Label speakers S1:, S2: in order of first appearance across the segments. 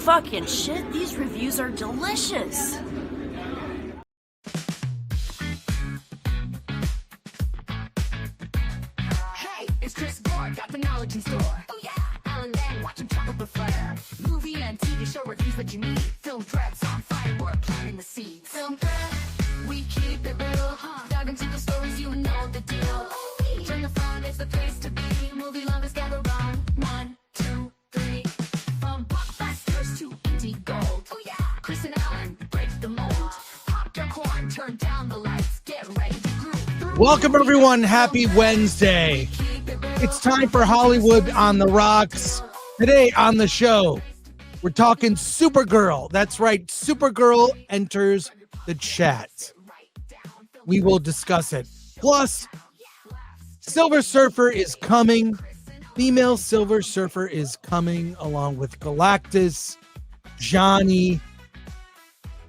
S1: fucking shit, these reviews are delicious.
S2: Hey, it's Chris Gore, got the knowledge in store. Oh yeah, Alan Ng, watching Trouble With Tessa. Movie and TV show reviews that you need. Film preps on fire, we're planting the seeds. Film prep, we keep it real. Dive into the stories, you know the deal. Turn the phone, it's the place to be. Movie lovers gather round. 1, 2, 3. From blockbusters to indie gold. Oh yeah, Chris and Alan break the mold. Pop your corn, turn down the lights, get ready to groove.
S3: Welcome, everyone. Happy Wednesday. It's time for Hollywood on the Rocks. Today on the show, we're talking Supergirl. That's right. Supergirl enters the chat. We will discuss it. Plus, Silver Surfer is coming. Female Silver Surfer is coming along with Galactus, Johnny,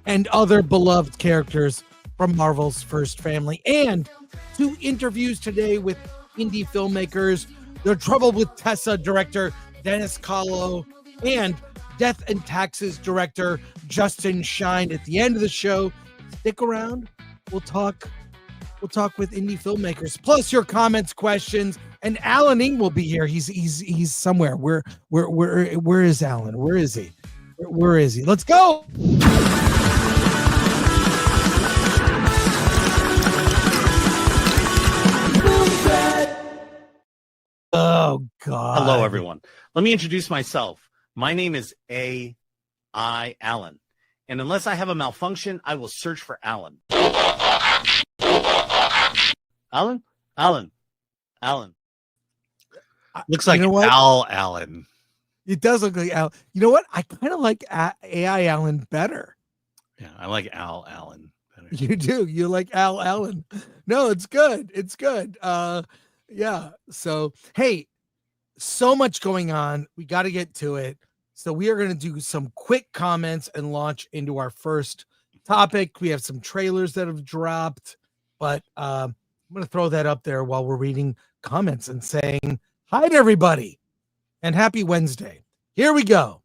S3: and other beloved characters from Marvel's first family. And 2 interviews today with indie filmmakers, the Trouble With Tessa director, Dennis Cahlo, and Death and Taxes director, Justin Schein. At the end of the show, stick around. We'll talk with indie filmmakers, plus your comments, questions, and Alan Ng will be here. He's somewhere. Where is Alan? Where is he? Where is he? Let's go. Oh God.
S4: Hello, everyone. Let me introduce myself. My name is A.I. Allen, and unless I have a malfunction, I will search for Alan. Alan. Looks like Al Allen.
S3: It does look like Al. You know what? I kind of like AI Allen better.
S4: Yeah, I like Al Allen better.
S3: You do. You like Al Allen. No, it's good. It's good. Yeah. So, hey, so much going on. We got to get to it. So we are going to do some quick comments and launch into our first topic. We have some trailers that have dropped, but I'm going to throw that up there while we're reading comments and saying hi to everybody and happy Wednesday. Here we go.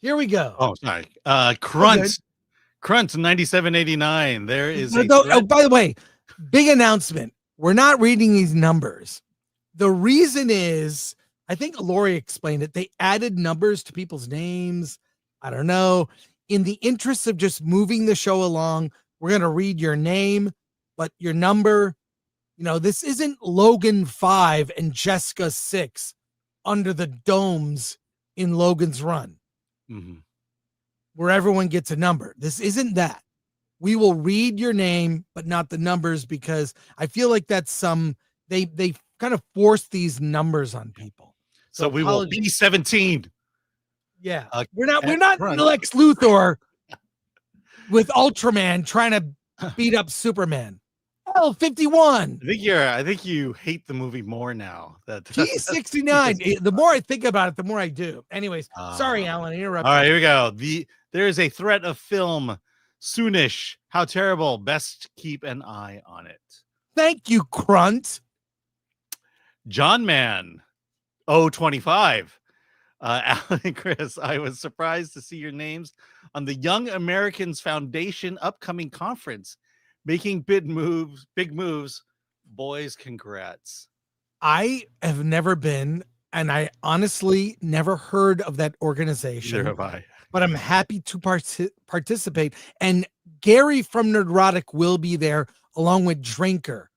S4: Oh, sorry. Crunt 9789. There is
S3: oh, by the way, big announcement. We're not reading these numbers. The reason is, I think Lori explained it. They added numbers to people's names. I don't know. In the interest of just moving the show along, we're going to read your name, but your number, this isn't Logan 5 and Jessica 6 under the domes in Logan's Run, where everyone gets a number. This isn't that. We will read your name, but not the numbers, because I feel like that's they kind of force these numbers on people.
S4: So we will be 17.
S3: Yeah. We're not Lex Luthor with Ultraman trying to beat up Superman. L51.
S4: I think you hate the movie more now.
S3: G69. The more I think about it, the more I do. Anyways, sorry, Alan, interrupt.
S4: All right, here we go. There is a threat of film soonish. How terrible. Best keep an eye on it.
S3: Thank you, Crunt.
S4: John Man 025. Alan and Chris, I was surprised to see your names on the Young Americans Foundation upcoming conference, making big moves. Boys, congrats.
S3: I have never been, and I honestly never heard of that organization.
S4: Neither have I.
S3: But I'm happy to participate. And Gary from Nerdrotic will be there along with Drinker.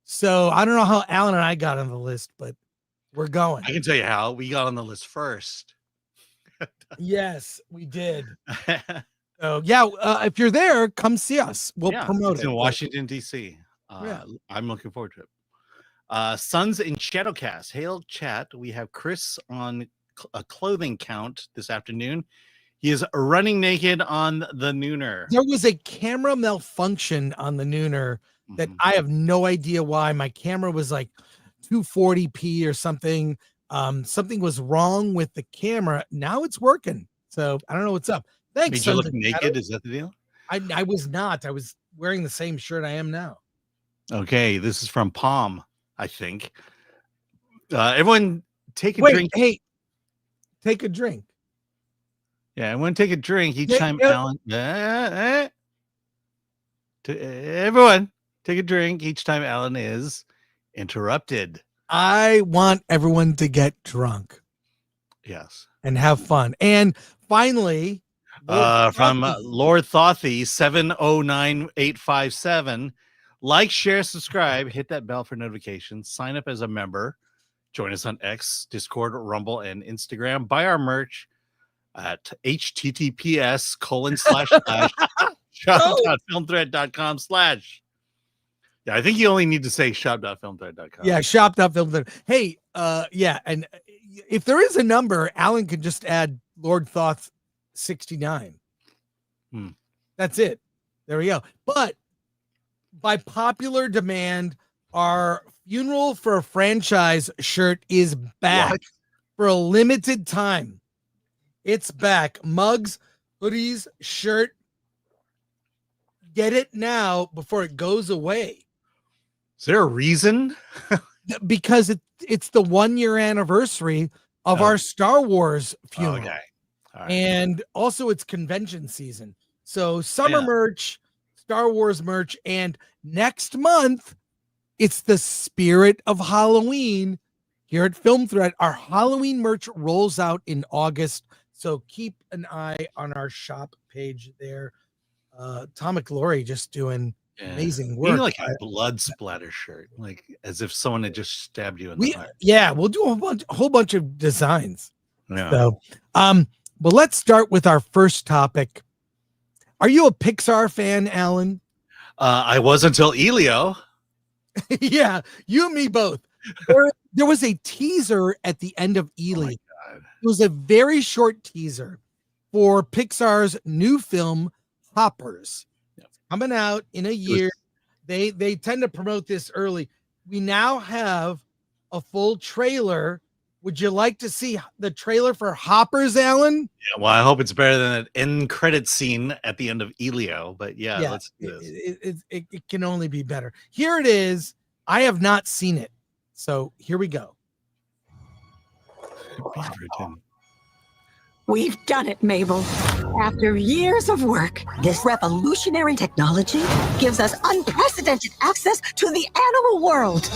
S3: So I don't know how Alan and I got on the list, but we're going.
S4: I can tell you how. We got on the list first.
S3: Yes, we did. So yeah, if you're there, come see us. We'll promote it.
S4: In Washington, D.C. I'm looking forward to it. Sons in Shadowcast. Hail chat. We have Chris on a clothing count this afternoon. He is running naked on the Nooner.
S3: There was a camera malfunction on the Nooner that I have no idea why. My camera was like 240p or something. Something was wrong with the camera. Now it's working. So I don't know what's up. Thanks.
S4: Did you look naked? Is that the deal?
S3: I was not. I was wearing the same shirt I am now.
S4: Okay. This is from Palm, I think. Everyone take a drink.
S3: Hey, take a drink.
S4: Yeah, I want to take a drink each
S3: Yeah,
S4: time
S3: yeah.
S4: Alan. Everyone, take a drink each time Alan is interrupted.
S3: I want everyone to get drunk
S4: Yes.
S3: and have fun. And finally,
S4: From Lord Thothy 709857. Like, share, subscribe, hit that bell for notifications, sign up as a member, join us on X, Discord, Rumble, and Instagram. Buy our merch at https://shop.filmthread.com/ Yeah, I think you only need to say shop.filmthread.com.
S3: yeah, shop.film. Hey, yeah, and if there is a number, Alan could just add Lord Thoth 69. That's it. There we go. But by popular demand, our Funeral for a Franchise shirt is back for a limited time. It's back. Mugs, hoodies, shirt. Get it now before it goes away.
S4: Is there a reason?
S3: Because it's the 1 year anniversary of our Star Wars funeral.
S4: Okay. All right.
S3: And also it's convention season. So summer merch, Star Wars merch, and next month it's the spirit of Halloween here at Film Thread. Our Halloween merch rolls out in August. So keep an eye on our shop page there. Atomic Glory just doing amazing work.
S4: Maybe like a blood splatter shirt, like as if someone had just stabbed you in the heart.
S3: Yeah, we'll do a whole bunch of designs.
S4: Yeah.
S3: So, but let's start with our first topic. Are you a Pixar fan, Alan?
S4: I was until Elio.
S3: Yeah, you and me both. There was a teaser at the end of Elio. It was a very short teaser for Pixar's new film, Hoppers. Coming out in a year. They tend to promote this early. We now have a full trailer. Would you like to see the trailer for Hoppers, Alan?
S4: Yeah, well, I hope it's better than an end credit scene at the end of Elio. But yeah, let's do this.
S3: It can only be better. Here it is. I have not seen it. So here we go.
S5: We've done it, Mabel. After years of work, this revolutionary technology gives us unprecedented access to the animal world.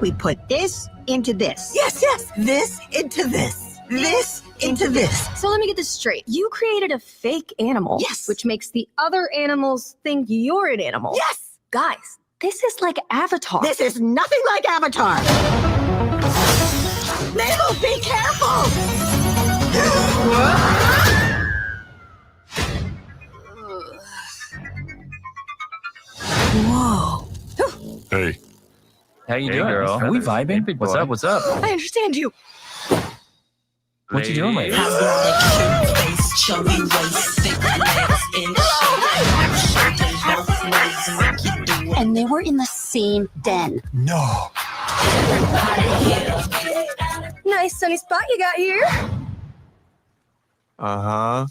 S5: We put this into this. Yes, this into this. This into this.
S6: So let me get this straight. You created a fake animal.
S5: Yes.
S6: Which makes the other animals think you're an animal.
S5: Yes!
S6: Guys, this is like Avatar.
S5: This is nothing like Avatar. Mabel, be careful! Whoa.
S7: Hey.
S8: How you doing, girl? Are we vibing? What's up? What's up?
S5: I understand you.
S8: What you doing, lady?
S9: And they were in the same den.
S7: No.
S6: Nice sunny spot you got here.
S7: Uh-huh.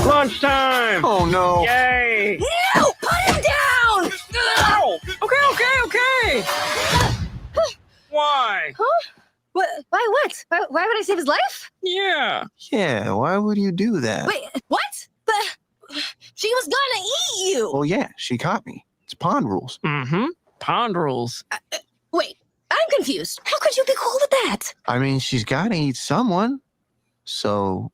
S8: Lunchtime!
S7: Oh, no.
S8: Yay!
S5: No! Put him down!
S8: Ow! Okay. Why?
S6: What? Why what? Why would I save his life?
S8: Yeah.
S10: Yeah, why would you do that?
S6: Wait, what? But she was gonna eat you.
S10: Well, yeah, she caught me. It's pond rules.
S8: Mm-hmm. Pond rules.
S6: Wait, I'm confused. How could you be cool with that?
S10: I mean, she's got to eat someone. So,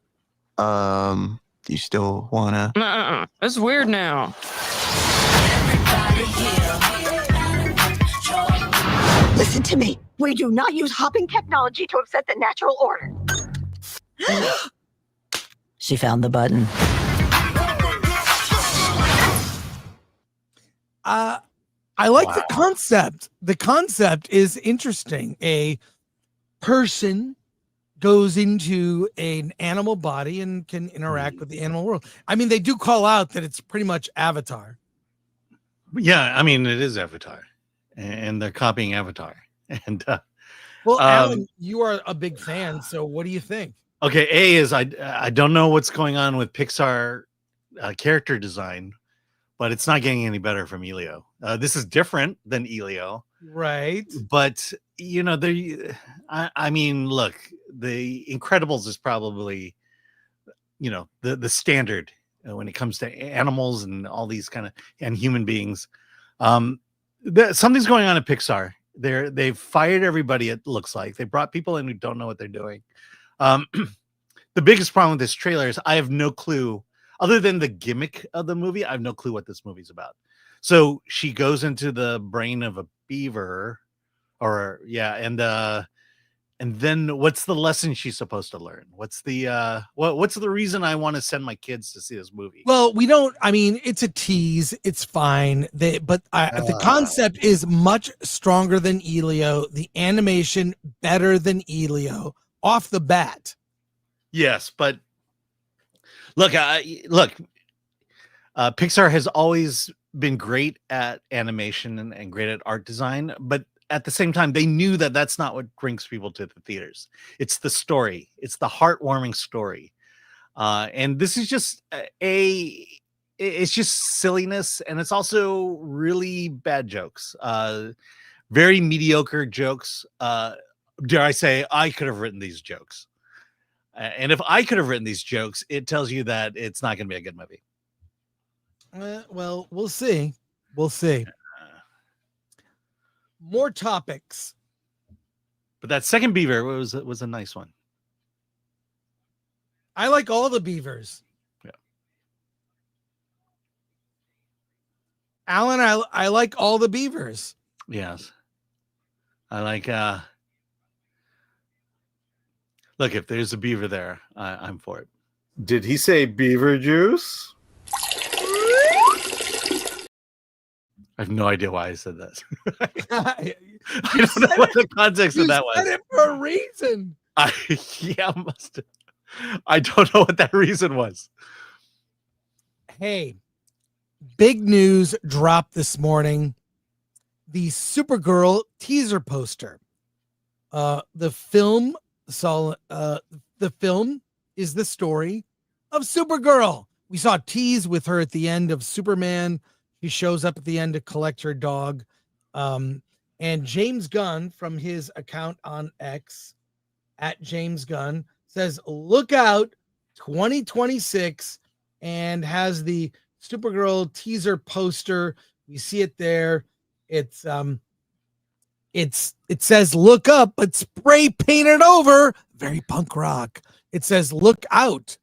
S10: do you still want to?
S8: Uh-uh. That's weird now.
S5: Listen to me. We do not use hopping technology to upset the natural order.
S9: She found the button.
S3: I like the concept. The concept is interesting. A person goes into an animal body and can interact with the animal world. I mean, they do call out that it's pretty much Avatar.
S4: Yeah, I mean, it is Avatar, and they're copying Avatar. And
S3: well, Alan, you are a big fan, so what do you think?
S4: Okay, A is I don't know what's going on with Pixar character design, but it's not getting any better from Elio. This is different than Elio.
S3: Right.
S4: But I mean, look, The Incredibles is probably the standard when it comes to animals and all these and human beings. Something's going on at Pixar. They've fired everybody. It looks like they brought people in who don't know what they're doing. The biggest problem with this trailer is I have no clue, other than the gimmick of the movie. I have no clue what this movie's about. So she goes into the brain of a beaver, and then what's the lesson she's supposed to learn? What's the what's the reason I want to send my kids to see this movie?
S3: Well, we don't. I mean, it's a tease. It's fine. The concept is much stronger than Elio. The animation better than Elio off the bat.
S4: Yes, but look. Pixar has always been great at animation and great at art design, but at the same time, they knew that that's not what brings people to the theaters. It's the story. It's the heartwarming story. And this is just it's just silliness. And it's also really bad jokes, very mediocre jokes. Dare I say, I could have written these jokes. And if I could have written these jokes, it tells you that it's not going to be a good movie.
S3: Well, we'll see. We'll see. More topics.
S4: But that second beaver was a nice one.
S3: I like all the beavers.
S4: Yeah.
S3: Alan, I like all the beavers.
S4: Yes. I like look, if there's a beaver there, I'm for it.
S7: Did he say beaver juice?
S4: I have no idea why I said that. I don't know what the context of that was.
S3: You said it for a reason.
S4: Must have. I don't know what that reason was.
S3: Hey, big news dropped this morning. The Supergirl teaser poster. The film is the story of Supergirl. We saw a tease with her at the end of Superman. He shows up at the end to collect her dog. And James Gunn, from his account on X, at James Gunn, says, look out, 2026, and has the Supergirl teaser poster. We see it there. It says look up, but spray painted over. Very punk rock. It says look out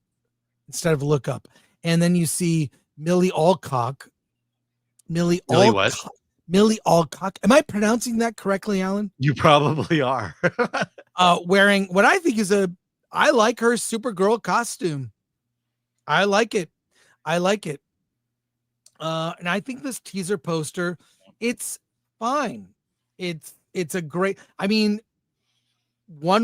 S3: instead of look up. And then you see Millie Alcock. Millie Alcock. Am I pronouncing that correctly, Alan?
S4: You probably are.
S3: Wearing what I think is I like her Supergirl costume. I like it. And I think this teaser poster, it's fine. It's a great, 1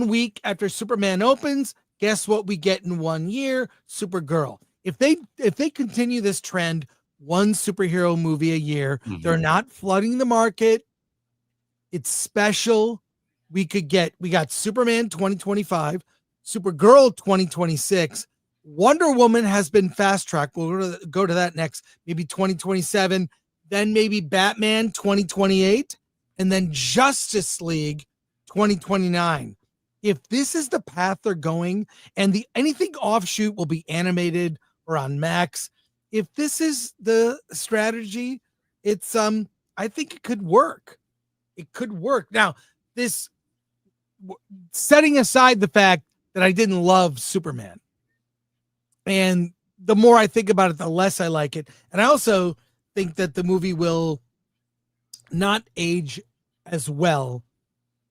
S3: week after Superman opens, guess what we get in 1 year? Supergirl. If they continue this trend, one superhero movie a year, they're not flooding the market. It's special. We got Superman 2025, Supergirl 2026. Wonder Woman has been fast tracked. We'll go to that next, maybe 2027, then maybe Batman 2028, and then Justice League 2029. If this is the path they're going, and anything offshoot will be animated or on Max, if this is the strategy, it's I think it could work. It could work. Now, this setting aside the fact that I didn't love Superman, and the more I think about it, the less I like it. And I also think that the movie will not age as well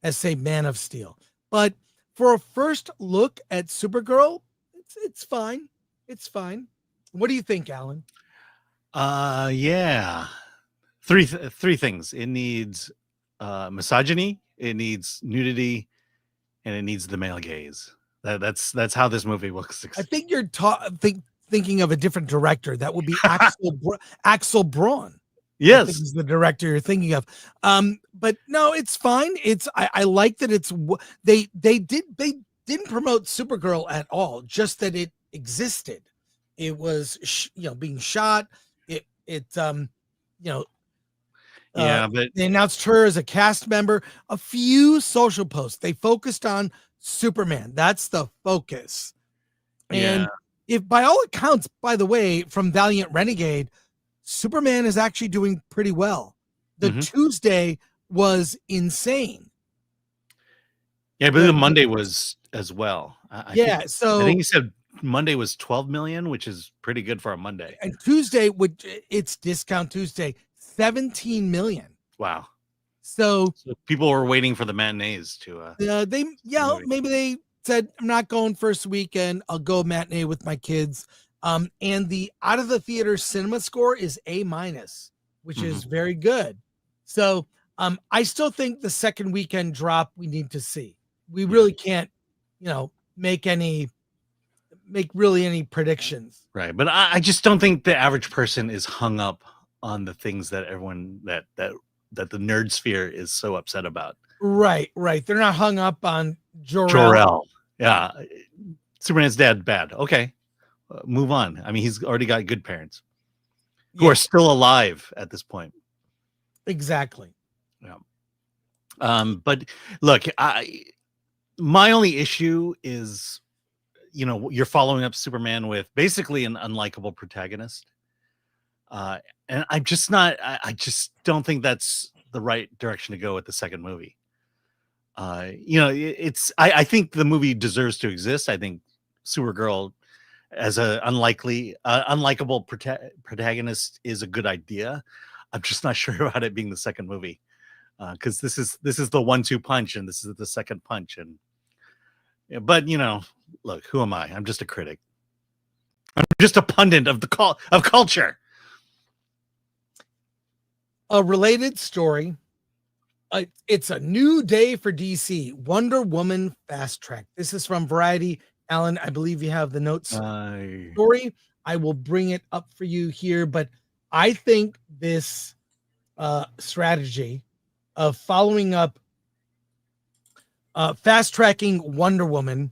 S3: as, say, Man of Steel. But for a first look at Supergirl, it's fine. It's fine. What do you think, Alan?
S4: Yeah. Three things. It needs misogyny, it needs nudity, and it needs the male gaze. That's how this movie will succeed.
S3: I think you're thinking of a different director. That would be Axel Braun.
S4: Yes,
S3: is the director you're thinking of. But no, it's fine. I like that it's they didn't promote Supergirl at all. Just that it existed. It was being shot.
S4: But
S3: they announced her as a cast member. A few social posts. They focused on Superman. That's the focus. And if by all accounts, by the way, from Valiant Renegade, Superman is actually doing pretty well. The Tuesday was insane.
S4: Yeah, I believe the Monday was as well. I think he said Monday was 12 million, which is pretty good for a Monday.
S3: And Tuesday, it's discount Tuesday, 17 million.
S4: Wow.
S3: So
S4: people were waiting for the matinees to
S3: maybe they said, I'm not going first weekend, I'll go matinee with my kids. And the out of the theater cinema score is A-, which is very good. So I still think the second weekend drop we need to see. We really can't, make really any predictions.
S4: Right. But I just don't think the average person is hung up on the things that everyone that the nerd sphere is so upset about.
S3: Right. They're not hung up on
S4: Jor-El. Yeah. Superman's dad, bad. Okay. Move on. I mean, he's already got good parents who are still alive at this point.
S3: Exactly.
S4: Yeah. But look, my only issue is, you're following up Superman with basically an unlikable protagonist. And I just don't think that's the right direction to go with the second movie. I think the movie deserves to exist. I think Supergirl as a unlikable protagonist is a good idea. I'm just not sure about it being the second movie. Because this is the 1-2 punch, and this is the second punch, but look, who am I? I'm just a critic. I'm just a pundit of culture.
S3: A related story. It's a new day for DC. Wonder Woman fast track. This is from Variety. Alan, I believe you have the notes. Story. I will bring it up for you here, but I think this strategy of following up fast tracking Wonder Woman,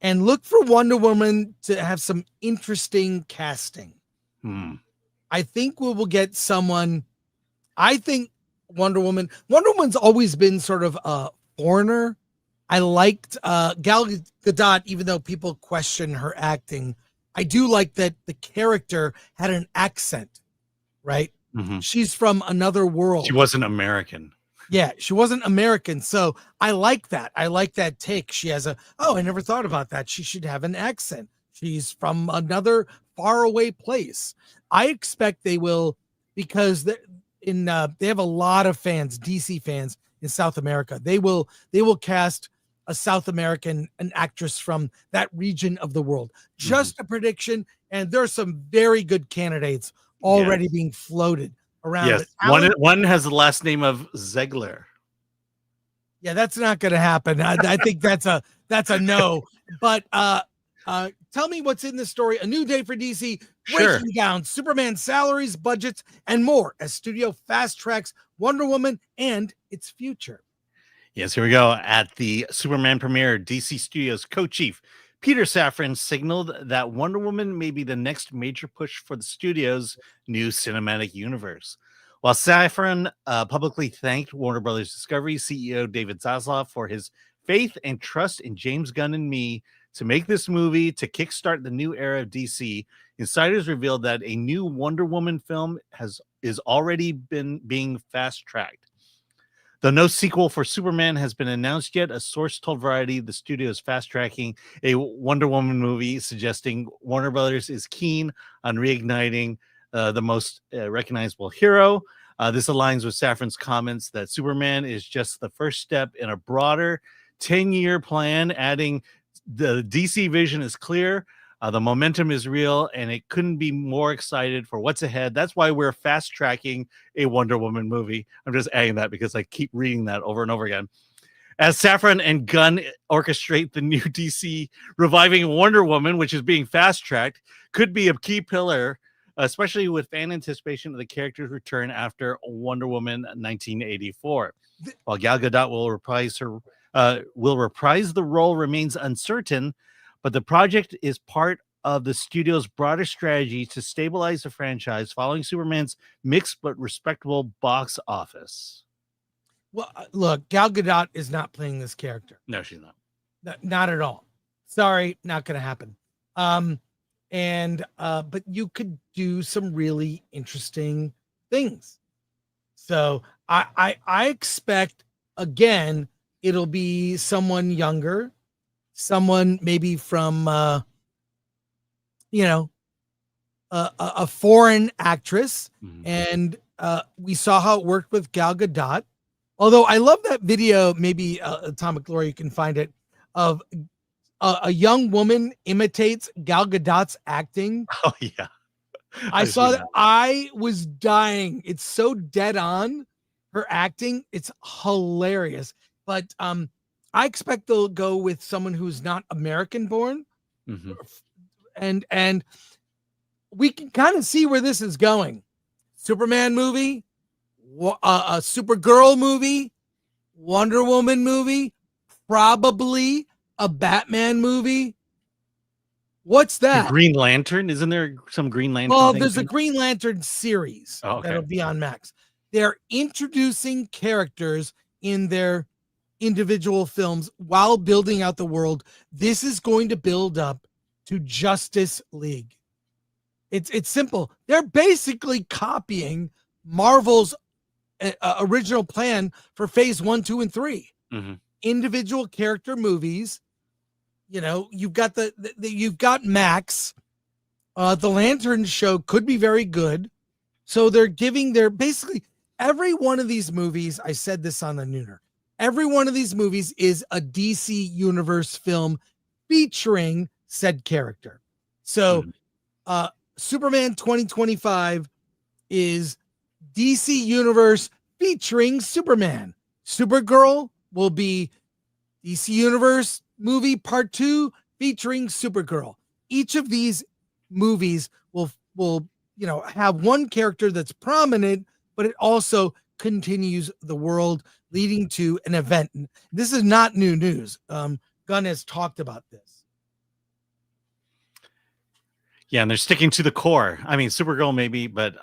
S3: and look for Wonder Woman to have some interesting casting. I think we will get someone. I think Wonder Woman's always been sort of a foreigner. I liked Gal Gadot, even though people question her acting. I do like that the character had an accent, right? She's from another world.
S4: She wasn't American.
S3: Yeah, she wasn't American. So I like that. I like that take. She has I never thought about that. She should have an accent. She's from another faraway place. I expect they will, because they have a lot of fans, DC fans in South America. They will cast a South American, an actress from that region of the world. Just a prediction. And there's some very good candidates already being floated around.
S4: Yes, one has the last name of Zegler.
S3: Yeah, that's not going to happen. I think that's a no. But tell me what's in this story. A new day for DC, breaking down Superman salaries, budgets, and more as studio fast tracks Wonder Woman and its future.
S4: Yes, here we go. At the Superman premiere, DC Studios co-chief Peter Safran signaled that Wonder Woman may be the next major push for the studio's new cinematic universe. While Safran publicly thanked Warner Brothers Discovery CEO David Zaslav for his faith and trust in James Gunn and me to make this movie to kickstart the new era of DC, insiders revealed that a new Wonder Woman film is already being fast-tracked. Though no sequel for Superman has been announced yet, a source told Variety the studio is fast-tracking a Wonder Woman movie, suggesting Warner Brothers is keen on reigniting the most recognizable hero. This aligns with Safran's comments that Superman is just the first step in a broader 10-year plan, adding the DC vision is clear. The momentum is real, and it couldn't be more excited for what's ahead. That's why we're fast-tracking a Wonder Woman movie. I'm just adding that because I keep reading that over and over again. As Safran and Gunn orchestrate the new DC reviving Wonder Woman, which is being fast-tracked, could be a key pillar, especially with fan anticipation of the character's return after Wonder Woman 1984. While Gal Gadot will reprise the role remains uncertain, but the project is part of the studio's broader strategy to stabilize the franchise following Superman's mixed but respectable box office.
S3: Well, look, Gal Gadot is not playing this character.
S4: No, she's not.
S3: Not at all. Sorry, not going to happen. But you could do some really interesting things. So I expect, again, it'll be someone younger, someone maybe from, a foreign actress.
S4: Mhm.
S3: And we saw how it worked with Gal Gadot. Although I love that video, maybe Atomic Glory, you can find it, of a young woman imitates Gal Gadot's acting.
S4: Oh, yeah.
S3: I saw that. I was dying. It's so dead on, her acting. It's hilarious. But I expect they'll go with someone who's not American born.
S4: Mhm.
S3: And we can kind of see where this is going. Superman movie, a Supergirl movie, Wonder Woman movie, probably a Batman movie. What's that?
S4: Green Lantern? Isn't there some Green Lantern?
S3: Well,
S4: thing
S3: there's a
S4: too?
S3: Green Lantern series
S4: Oh, okay.
S3: that'll be on Max. They're introducing characters in their individual films while building out the world. This is going to build up to Justice League. It's simple. They're basically copying Marvel's original plan for phase 1, 2, and 3.
S4: Mhm.
S3: Individual character movies. You've got you've got Max. The Lantern show could be very good. So they're giving basically every one of these movies. I said this on the Nooner. Every one of these movies is a DC Universe film featuring said character. So, Superman 2025 is DC Universe featuring Superman. Supergirl will be DC Universe movie part 2 featuring Supergirl. Each of these movies will have one character that's prominent, but it also continues the world leading to an event. And this is not new news. Gunn has talked about this.
S4: Yeah, and they're sticking to the core. I mean, Supergirl maybe, but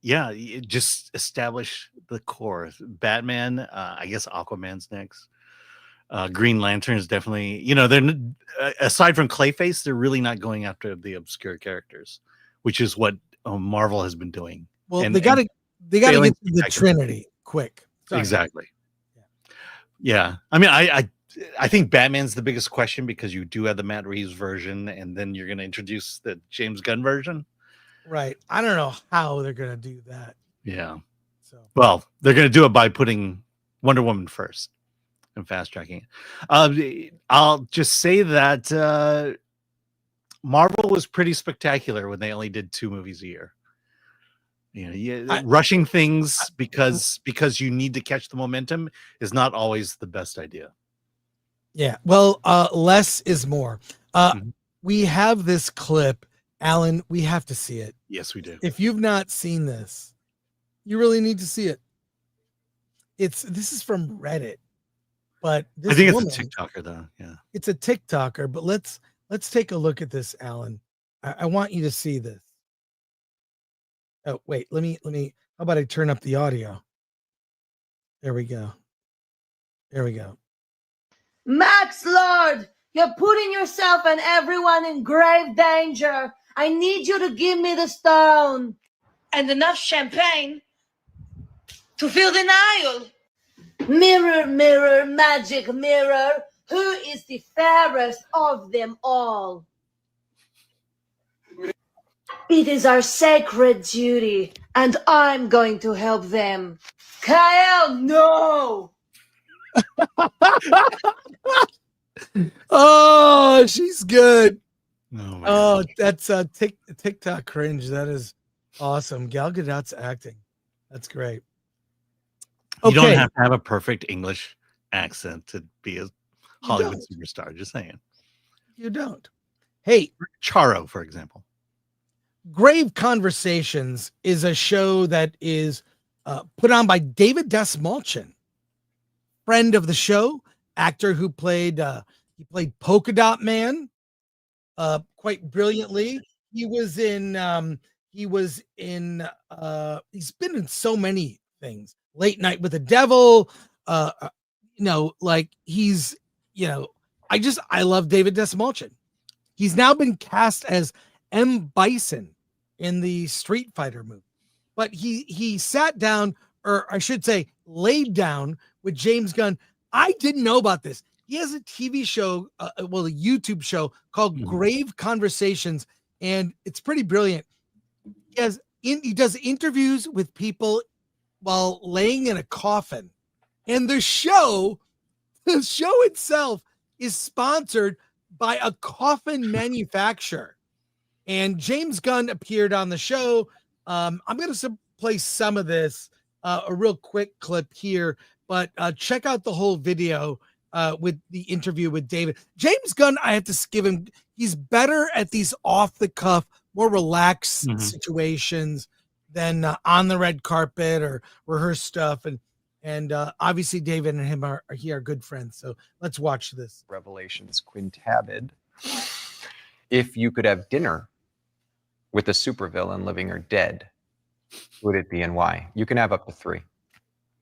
S4: just establish the core. Batman, I guess Aquaman's next. Green Lantern is definitely, they're aside from Clayface, they're really not going after the obscure characters, which is what Marvel has been doing.
S3: Well, they got to get to the Trinity quick. Sorry.
S4: Exactly. Yeah. I mean, I think Batman's the biggest question because you do have the Matt Reeves version, and then you're going to introduce the James Gunn version.
S3: Right. I don't know how they're going to do that.
S4: Yeah. Well, they're going to do it by putting Wonder Woman first and fast tracking it. I'll just say that Marvel was pretty spectacular when they only did 2 movies a year. Rushing things because you need to catch the momentum is not always the best idea.
S3: Yeah. Well, less is more. We have this clip, Alan. We have to see it.
S4: Yes, we do.
S3: If you've not seen this, you really need to see it. This is from Reddit, but
S4: I think it's a TikToker though. Yeah,
S3: it's a TikToker. But let's take a look at this, Alan. I want you to see this. Oh wait, let me. How about I turn up the audio? There we go.
S11: Max Lord, you're putting yourself and everyone in grave danger. I need you to give me the stone.
S6: And enough champagne to fill the Nile.
S11: Mirror, mirror, magic mirror, who is the fairest of them all? It is our sacred duty, and I'm going to help them. Kyle, no!
S3: Oh, she's good.
S4: Oh,
S3: that's a TikTok cringe. That is awesome. Gal Gadot's acting. That's great.
S4: You don't have to have a perfect English accent to be a Hollywood superstar. Just saying.
S3: You don't. Hey,
S4: Charo, for example.
S3: Grave Conversations is a show that is put on by David Desmalchin, friend of the show, actor who played Polka Dot Man, quite brilliantly. He was in he's been in so many things. Late Night with the Devil, he's, I love David Desmalchin. He's now been cast as M. Bison in the Street Fighter movie. But he sat down, or I should say laid down with James Gunn. I didn't know about this. He has a TV show, a YouTube show called Grave Conversations, and it's pretty brilliant. He does interviews with people while laying in a coffin, and the show itself is sponsored by a coffin manufacturer. And James Gunn appeared on the show. I'm going to play some of this, a real quick clip here, but check out the whole video with the interview with David. James Gunn, I have to give him, he's better at these off the cuff, more relaxed situations than on the red carpet or rehearsed stuff. And obviously David and him are good friends. So let's watch this.
S12: Revelations quintabid. If you could have dinner with a supervillain, living or dead, who would it be and why? You can have up to 3.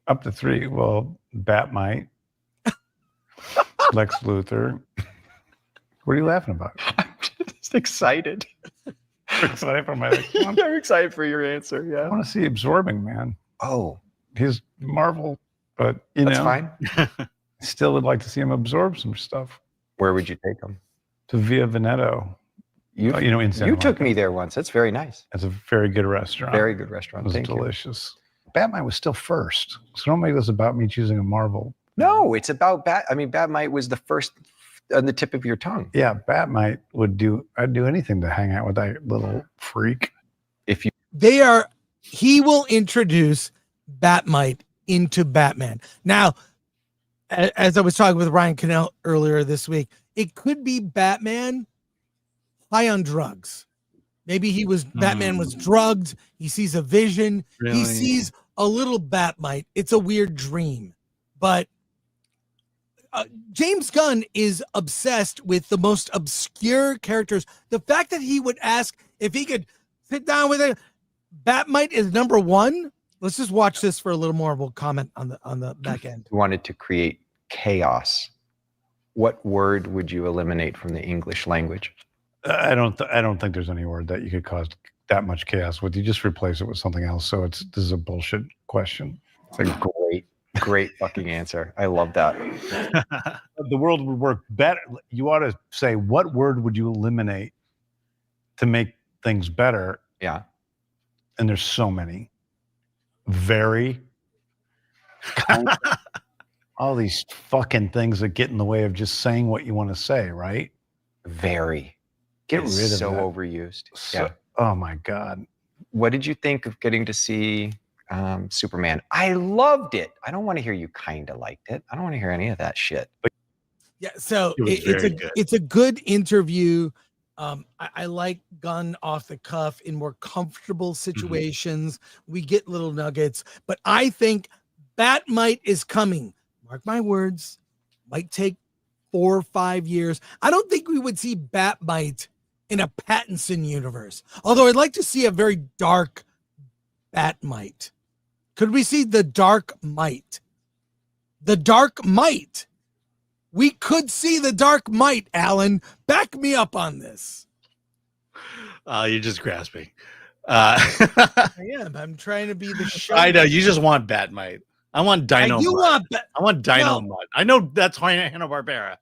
S13: Up to 3. Well, Batmite, Lex Luthor. What are you laughing about?
S12: I'm just excited.
S13: You're excited for my next one?
S12: I'm excited for your answer. Yeah.
S13: I want to see Absorbing Man.
S12: Oh,
S13: he's Marvel, but
S12: that's fine.
S13: Still would like to see him absorb some stuff.
S12: Where would you take him?
S13: To Via Veneto.
S12: You took me there once. That's very nice.
S13: It's a very good restaurant.
S12: Very good restaurant.
S13: It was delicious. Batman was still first. So don't make this about me choosing a Marvel.
S12: No, it's about Batmite was the first on the tip of your tongue.
S13: Yeah, Batmite I'd do anything to hang out with that little freak.
S3: He will introduce Batmite into Batman. Now, as I was talking with Ryan Cannell earlier this week, it could be Batman high on drugs. Maybe Batman was drugged. He sees a vision. Really? He sees a little Batmite. It's a weird dream. But James Gunn is obsessed with the most obscure characters. The fact that he would ask if he could sit down with it, Batmite is number 1. Let's just watch this for a little more. We'll comment on the back end.
S12: You wanted to create chaos. What word would you eliminate from the English language?
S13: I don't think there's any word that you could cause that much chaos with. You just replace it with something else. So this is a bullshit question.
S12: It's a great fucking answer. I love that.
S13: The world would work better. You ought to say, what word would you eliminate to make things better?
S12: Yeah.
S13: And there's so many. Very. All these fucking things that get in the way of just saying what you want to say, right?
S12: Very.
S13: Get rid of it.
S12: So overused. Yeah.
S13: Oh my God.
S12: What did you think of getting to see Superman? I loved it. I don't want to hear you kind of liked it. I don't want to hear any of that shit. But
S3: yeah, so it's a good interview. I like Gunn off the cuff in more comfortable situations. We get little nuggets, but I think Batmite is coming. Mark my words. Might take 4 or 5 years. I don't think we would see Batmite in a Pattinson universe. Although I'd like to see a very dark Batmite. Could we see the Dark Might? The Dark Might. We could see the Dark Might, Alan. Back me up on this.
S4: You're just grasping.
S3: I am. I'm trying to be the show.
S4: I know. You just want Batmite. I want Dino. I want Dino Mud. I know that's Hanna-Barbera,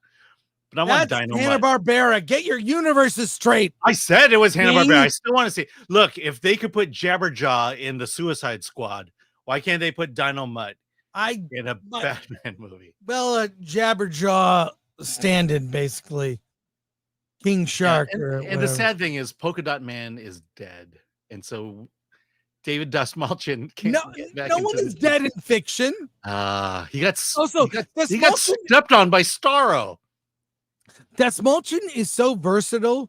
S4: but I want Dino Mud.
S3: Hanna-Barbera. Get your universes straight.
S4: I said it was Hanna-Barbera. I still want to see. Look, if they could put Jabberjaw in the Suicide Squad, why can't they put Dino Mud in a Batman movie?
S3: Well, Jabberjaw stand-in, basically. King Shark.
S4: Yeah, and the sad thing is Polka Dot Man is dead. And so David Desmalchin can't get back.
S3: No one is dead in fiction.
S4: He got stepped on by Starro.
S3: Desmalchin is so versatile.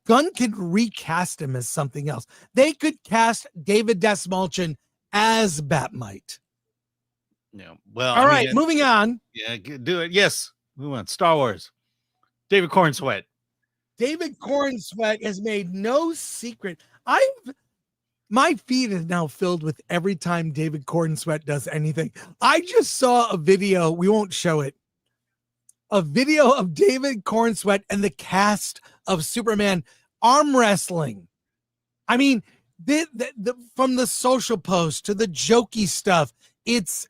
S3: Gunn could recast him as something else. They could cast David Desmalchin as Batmite.
S4: No. Well,
S3: all right, moving on.
S4: Yeah, do it. Yes. Move on. Star Wars. David Corenswet.
S3: David Corenswet has made no secret. My feed is now filled with every time David Corenswet does anything. I just saw a video. We won't show it. A video of David Corenswet and the cast of Superman arm wrestling. I mean, from the social post to the jokey stuff, it's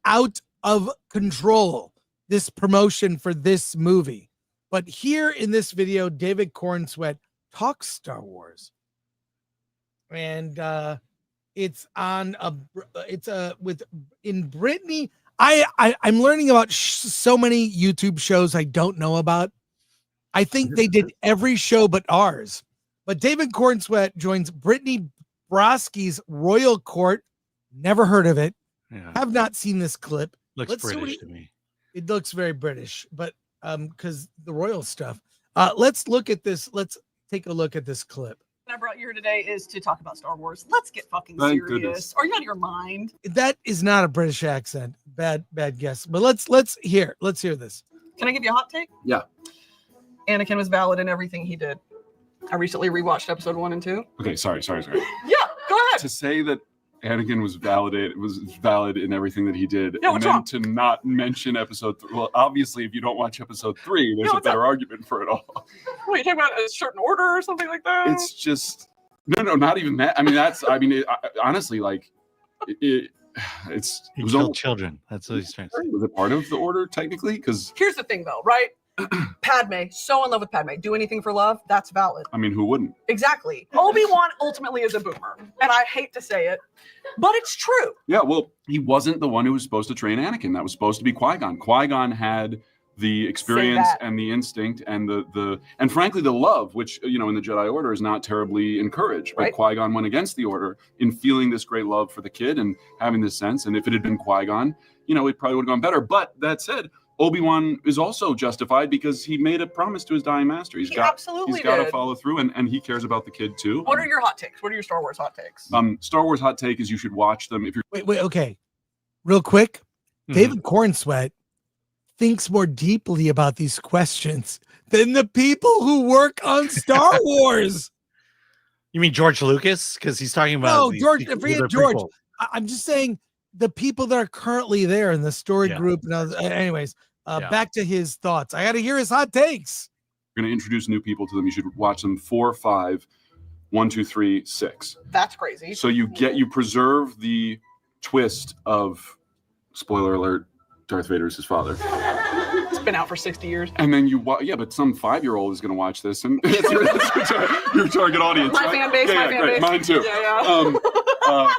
S3: out of control, this promotion for this movie. But here in this video, David Corenswet talks Star Wars. And it's on in Brittany. I'm learning about so many YouTube shows I don't know about. I think they did every show but ours. But David Corenswet joins Brittany Broski's Royal Court. Never heard of it.
S4: Yeah.
S3: Have not seen this clip.
S4: Looks British to me.
S3: It looks very British, but because the royal stuff. Let's look at this. Let's take a look at this clip.
S14: I brought you here today is to talk about Star Wars. Let's get fucking
S15: Thank
S14: serious.
S15: goodness.
S14: Are you out of your mind?
S3: That is not a British accent. Bad guess. But let's hear this.
S14: Can I give you a hot take?
S15: Yeah.
S14: Anakin was valid in everything he did. I recently rewatched episode 1 and 2.
S15: Okay, sorry.
S14: Yeah, go ahead.
S15: To say that Anakin was valid in everything that he did,
S14: Yeah,
S15: and
S14: what's
S15: then
S14: wrong?
S15: to not mention episode 3. Well, obviously, if you don't watch episode 3, there's
S14: Yeah,
S15: a
S14: what's
S15: better argument for it all.
S14: What, you talking about a certain order or something like that?
S15: It's just no, not even that. I mean, honestly, like it
S4: He
S15: was
S4: killed
S15: all
S4: children. That's what he's trying to say.
S15: Was it part of the order technically? Because
S14: Here's the thing, though, right? Padme, so in love with Padme. Do anything for love? That's valid.
S15: I mean, who wouldn't?
S14: Exactly. Obi-Wan ultimately is a boomer. And I hate to say it, but it's true.
S15: Yeah, well, he wasn't the one who was supposed to train Anakin. That was supposed to be Qui-Gon. Qui-Gon had the experience and the instinct and and frankly the love, which in the Jedi Order is not terribly encouraged. But
S14: Right.
S15: Qui-Gon went against the Order in feeling this great love for the kid and having this sense. And if it had been Qui-Gon, it probably would have gone better. But that said, Obi-Wan is also justified because he made a promise to his dying master. He's got to follow through, and he cares about the kid too.
S14: What are your hot takes? What are your Star Wars hot takes?
S15: Star Wars hot take is you should watch them if you're.
S3: Wait, okay. Real quick, David Corenswet thinks more deeply about these questions than the people who work on Star Wars.
S4: You mean George Lucas? Because he's talking about
S3: forget George. I'm just saying the people that are currently there in the story group. And anyways, back to his thoughts. I got to hear his hot takes.
S15: You're going to introduce new people to them. You should watch them 4, 5, 1, 2, 3, 6.
S14: That's crazy.
S15: So you preserve the twist of, spoiler alert, Darth Vader is his father.
S14: It's been out for 60 years.
S15: And then but some 5-year-old is going to watch this, and it's your target audience.
S14: My
S15: right?
S14: fan base,
S15: yeah,
S14: my fan
S15: great.
S14: base.
S15: Mine too.
S14: Yeah.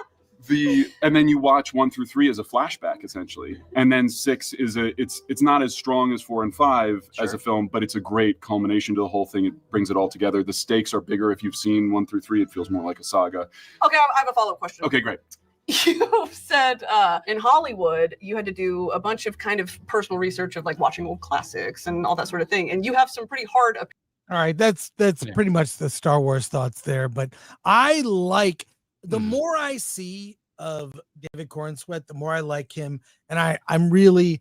S15: And then you watch 1 through 3 as a flashback, essentially, and then 6 is it's not as strong as 4 and 5 as a film, but it's a great culmination to the whole thing. It brings it all together. The stakes are bigger. If you've seen 1 through 3, it feels more like a saga.
S14: Okay, I have a follow-up question.
S15: Okay, great.
S14: You said in Hollywood you had to do a bunch of kind of personal research of like watching old classics and all that sort of thing, and you have some pretty hard.
S3: All right, that's pretty much the Star Wars thoughts there. But I like the more I see of David Corenswet, the more I like him, and I really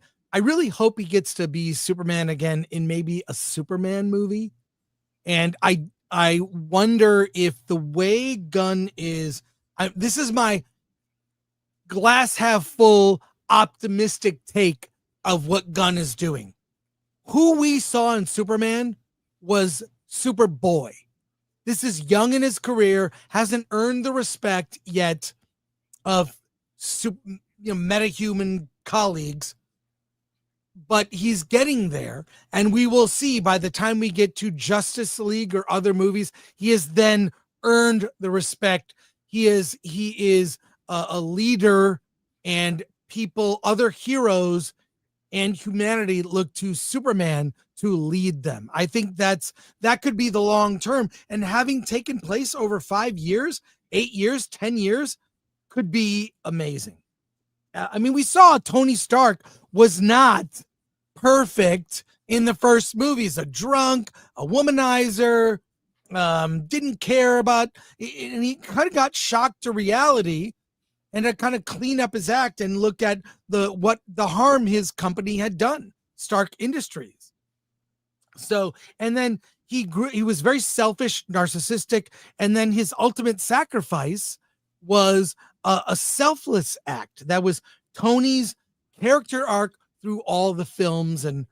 S3: hope he gets to be Superman again in maybe a Superman movie. And I wonder if the way Gunn is, this is my glass half full optimistic take of what Gunn is doing. Who we saw in Superman was Superboy. This is young in his career, hasn't earned the respect yet of metahuman colleagues, but he's getting there, and we will see by the time we get to Justice League or other movies, he has then earned the respect. He is a leader, and other heroes and humanity look to Superman to lead them. I think that could be the long term, and having taken place over 5 years, 8 years, 10 years could be amazing. I mean, we saw Tony Stark was not perfect in the first movies, a drunk, a womanizer, didn't care about, and he kind of got shocked to reality and to kind of clean up his act and look at the harm his company had done, Stark Industries. So, and then he was very selfish, narcissistic, and then his ultimate sacrifice was a selfless act. That was Tony's character arc through all the films and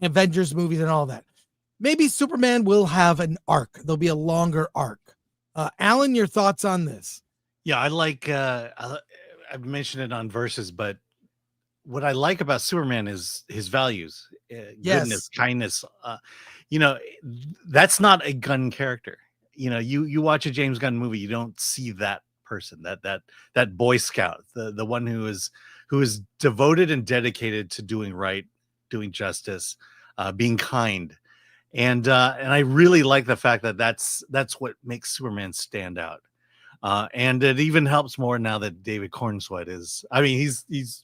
S3: Avengers movies and all that. Maybe Superman will have an arc. There'll be a longer arc. Alan, your thoughts on this?
S4: Yeah, I like. I've mentioned it on Versus, but what I like about Superman is his values, goodness, kindness. That's not a Gunn character. You watch a James Gunn movie, you don't see that person, that Boy Scout, the one who is devoted and dedicated to doing right, doing justice, being kind. And I really like the fact that that's what makes Superman stand out. And it even helps more now that David Corenswet is. I mean, he's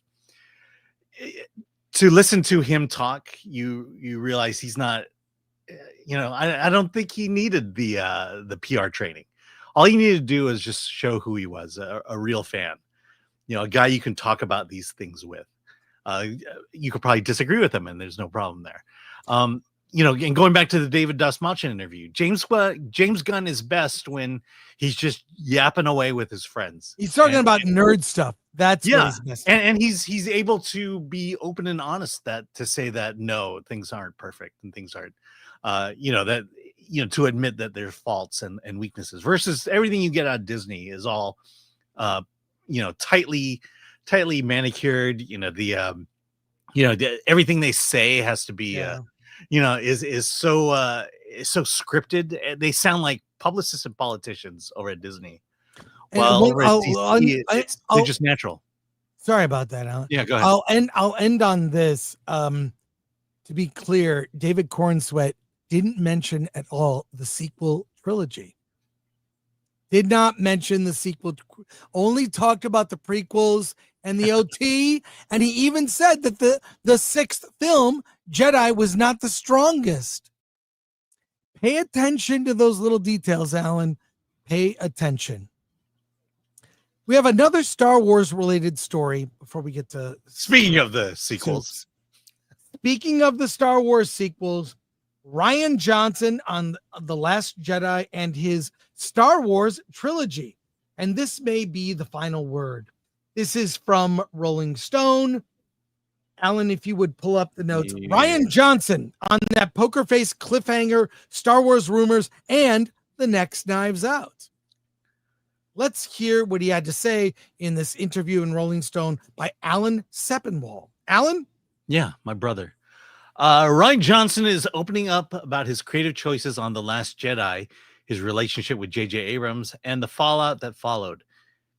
S4: to listen to him talk, you realize he's not. I don't think he needed the PR training. All he needed to do is just show who he was, a real fan. A guy you can talk about these things with. You could probably disagree with him, and there's no problem there. And going back to the David Dastmalchian interview, James Gunn is best when he's just yapping away with his friends.
S3: He's talking about nerd stuff. That's what he's best at.
S4: And he's able to be open and honest to say that no, things aren't perfect and things aren't, to admit that there's faults and weaknesses versus everything you get out of Disney is all, tightly manicured. Everything they say has to be. Is so scripted. They sound like publicists and politicians over at Disney. Well, over at DC, they're just natural.
S3: Sorry about that, Alan.
S4: Yeah, go ahead.
S3: I'll end on this. To be clear, David Corenswet didn't mention at all the sequel trilogy. Did not mention the sequel. Only talked about the prequels and the OT, and he even said that the sixth film, Jedi, was not the strongest. Pay attention to those little details, Alan. Pay attention. We have another Star Wars related story before we get to.
S4: Speaking of the sequels.
S3: Speaking of the Star Wars sequels, Rian Johnson on The Last Jedi and his Star Wars trilogy. And this may be the final word. This is from Rolling Stone. Alan, if you would pull up the notes. Yeah. Rian Johnson on that poker face cliffhanger, Star Wars rumors, and the next Knives Out. Let's hear what he had to say in this interview in Rolling Stone by Alan Sepinwall. Alan?
S4: Yeah, my brother. Rian Johnson is opening up about his creative choices on The Last Jedi, his relationship with J.J. Abrams, and the fallout that followed.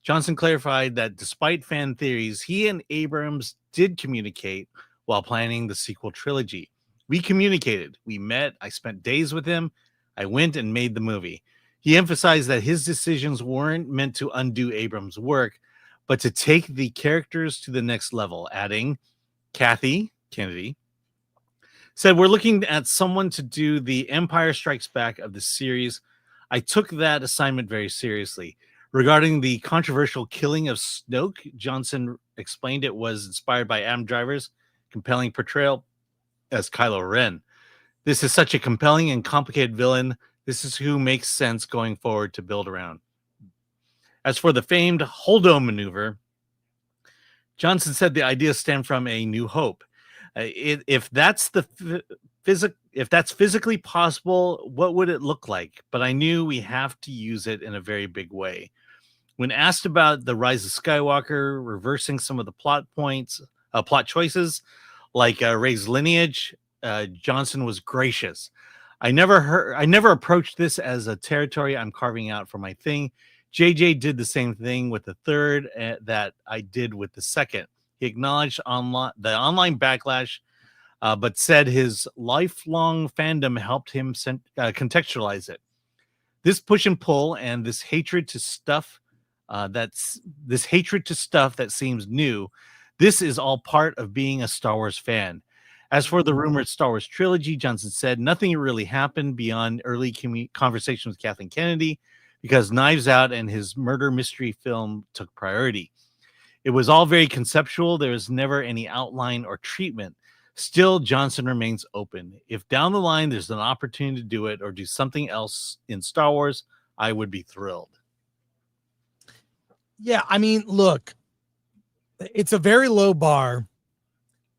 S4: Johnson clarified that despite fan theories, he and Abrams did communicate while planning the sequel trilogy. We communicated. We met. I spent days with him. I went and made the movie. He emphasized that his decisions weren't meant to undo Abrams' work, but to take the characters to the next level, adding, Kathy Kennedy said, we're looking at someone to do the Empire Strikes Back of the series. I took that assignment very seriously. Regarding the controversial killing of Snoke, Johnson explained it was inspired by Adam Driver's compelling portrayal as Kylo Ren. This is such a compelling and complicated villain. This is who makes sense going forward to build around. As for the famed Holdo maneuver, Johnson said the idea stemmed from A New Hope. If that's physically possible, what would it look like? But I knew we have to use it in a very big way. When asked about the Rise of Skywalker, reversing some of the plot choices, like Rey's lineage, Johnson was gracious. I never approached this as a territory I'm carving out for my thing. JJ did the same thing with the third that I did with the second. He acknowledged the online backlash, but said his lifelong fandom helped him contextualize it. This push and pull and this hatred to stuff that seems new. This is all part of being a Star Wars fan. As for the rumored Star Wars trilogy, Johnson said nothing really happened beyond early conversation with Kathleen Kennedy because Knives Out and his murder mystery film took priority. It was all very conceptual. There was never any outline or treatment. Still, Johnson remains open. If down the line there's an opportunity to do it or do something else in Star Wars, I would be thrilled.
S3: Yeah, I mean, look, it's a very low bar,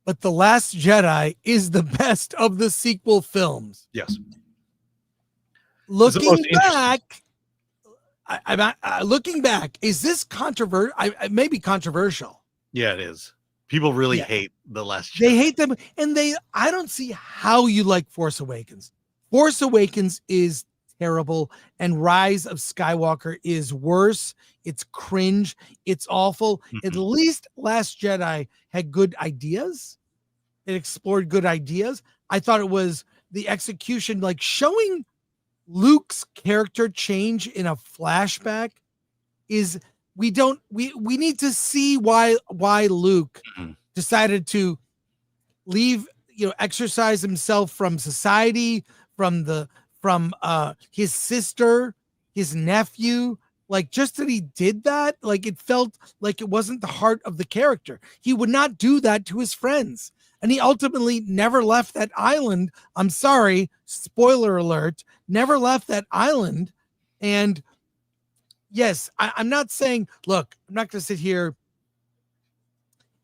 S3: but The Last Jedi is the best of the sequel films.
S4: Yes.
S3: Looking back, looking back, is this controversial? May be controversial.
S4: Yeah, it is. People really hate The Last Jedi.
S3: They hate them, and I don't see how you like Force Awakens. Force Awakens is terrible, and Rise of Skywalker is worse. It's cringe. It's awful. At least Last Jedi had good ideas. It explored good ideas. I thought it was the execution, like showing Luke's character change in a flashback is we need to see why Luke decided to leave, exercise himself from society, from his sister, his nephew. Like, just that he did that, like, it felt like it wasn't the heart of the character. He would not do that to his friends. And he ultimately never left that island. I'm sorry, spoiler alert, never left that island. And yes, I'm not saying, look, I'm not going to sit here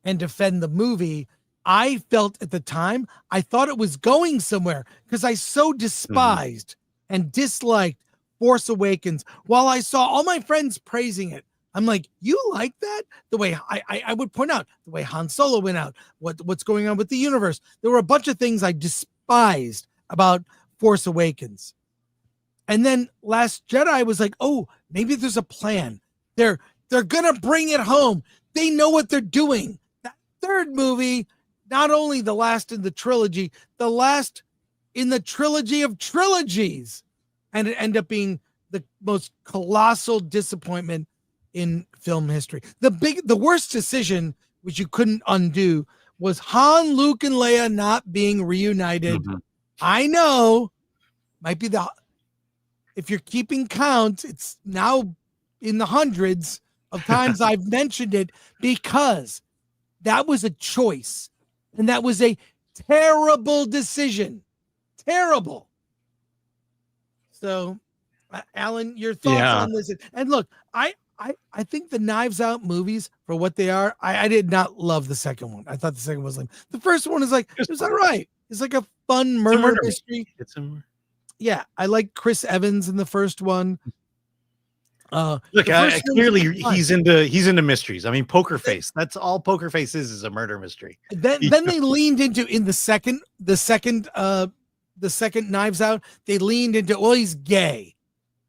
S3: and defend the movie. I felt at the time, I thought it was going somewhere because I so despised and disliked Force Awakens. While I saw all my friends praising it, I'm like, you like that? The way I would point out the way Han Solo went out, what's going on with the universe. There were a bunch of things I despised about Force Awakens. And then Last Jedi was like, oh, maybe there's a plan. They're gonna bring it home. They know what they're doing. That third movie, not only the last in the trilogy, the last in the trilogy of trilogies. And it ended up being the most colossal disappointment in film history. The worst decision, which you couldn't undo, was Han, Luke, and Leia not being reunited. I know, might be if you're keeping count, it's now in the hundreds of times I've mentioned it, because that was a choice, and that was a terrible decision. Terrible. So, Alan, your thoughts on this? And look, I think the Knives Out movies, for what they are, I did not love the second one. I thought the second was lame. The first one is like, it was all right. It's like a fun murder mystery. Yeah, I like Chris Evans in the first one.
S4: Look, clearly he's into mysteries. I mean, Poker Face. That's all Poker Face is a murder mystery.
S3: Then they leaned into in the second Knives Out, they leaned into, well, he's gay.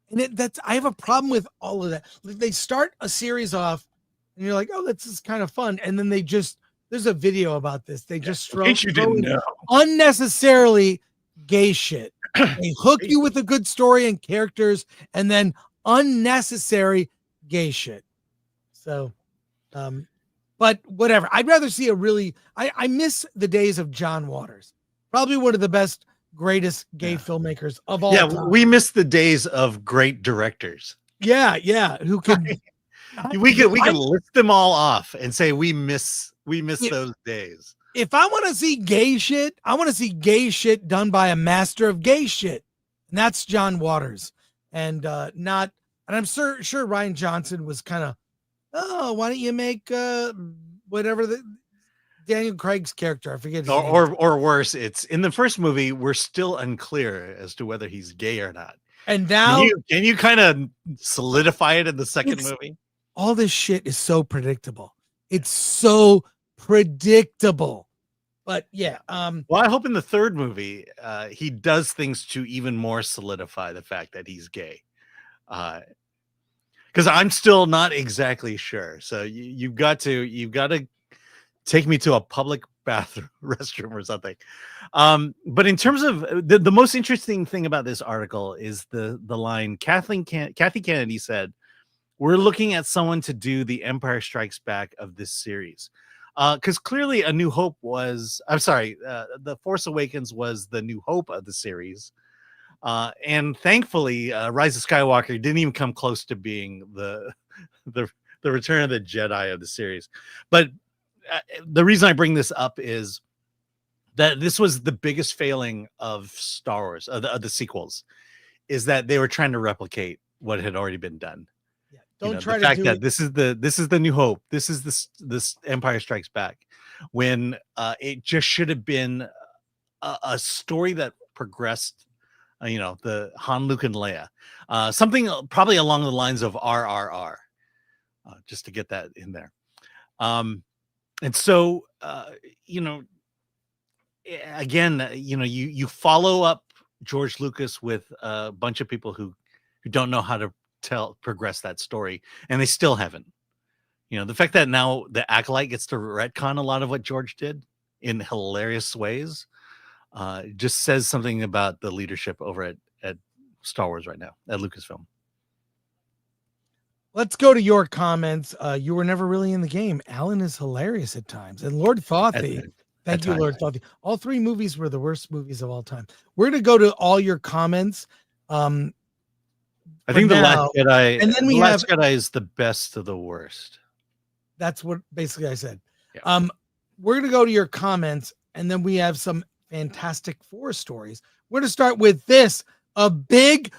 S3: And I have a problem with all of that. They start a series off and you're like, oh, this is kind of fun. And then there's a video about this. They just throw unnecessarily gay shit. They hook you with a good story and characters, and then unnecessary gay shit. So, but whatever. I'd rather see I miss the days of John Waters. Probably one of the greatest gay filmmakers of all time.
S4: We miss the days of great directors.
S3: Yeah. Who could
S4: we can list them all off and say we miss those days.
S3: If I want to see gay shit, I want to see gay shit done by a master of gay shit. And that's John Waters. And and I'm sure Rian Johnson was kind of, oh, why don't you make whatever Daniel Craig's character, I forget his name.
S4: Or worse, it's in the first movie, we're still unclear as to whether he's gay or not.
S3: And now
S4: can you kind of solidify it in the second movie?
S3: All this shit is so predictable. It's so predictable. But yeah,
S4: well, I hope in the third movie he does things to even more solidify the fact that he's gay. Because I'm still not exactly sure. So you've got to take me to a public bathroom, restroom or something. But in terms of the most interesting thing about this article is the line Kathy Kennedy said, "We're looking at someone to do the Empire Strikes Back of this series." Because clearly The Force Awakens was the New Hope of the series. And thankfully, Rise of Skywalker didn't even come close to being the Return of the Jedi of the series. But the reason I bring this up is that this was the biggest failing of Star Wars, of the sequels, is that they were trying to replicate what had already been done.
S3: Don't
S4: The
S3: try to
S4: fact
S3: do
S4: that
S3: it.
S4: this is the New Hope. This is this Empire Strikes Back, when it just should have been a story that progressed. The Han, Luke, and Leia, something probably along the lines of RRR, just to get that in there. And so, again, you follow up George Lucas with a bunch of people who don't know how to progress that story, and they still haven't. The fact that now the Acolyte gets to retcon a lot of what George did in hilarious ways just says something about the leadership over at Star Wars right now, at Lucasfilm.
S3: Let's go to your comments. You were never really in the game. Alan is hilarious at times. And Lord Thothy, thank you, Lord Thothy. All three movies were the worst movies of all time. We're going to go to all your comments.
S4: I think The Last Jedi,
S3: and then we
S4: Last Jedi is the best of the worst.
S3: That's what basically I said. Yeah. We're going to go to your comments, and then we have some Fantastic Four stories. We're going to start with this, a big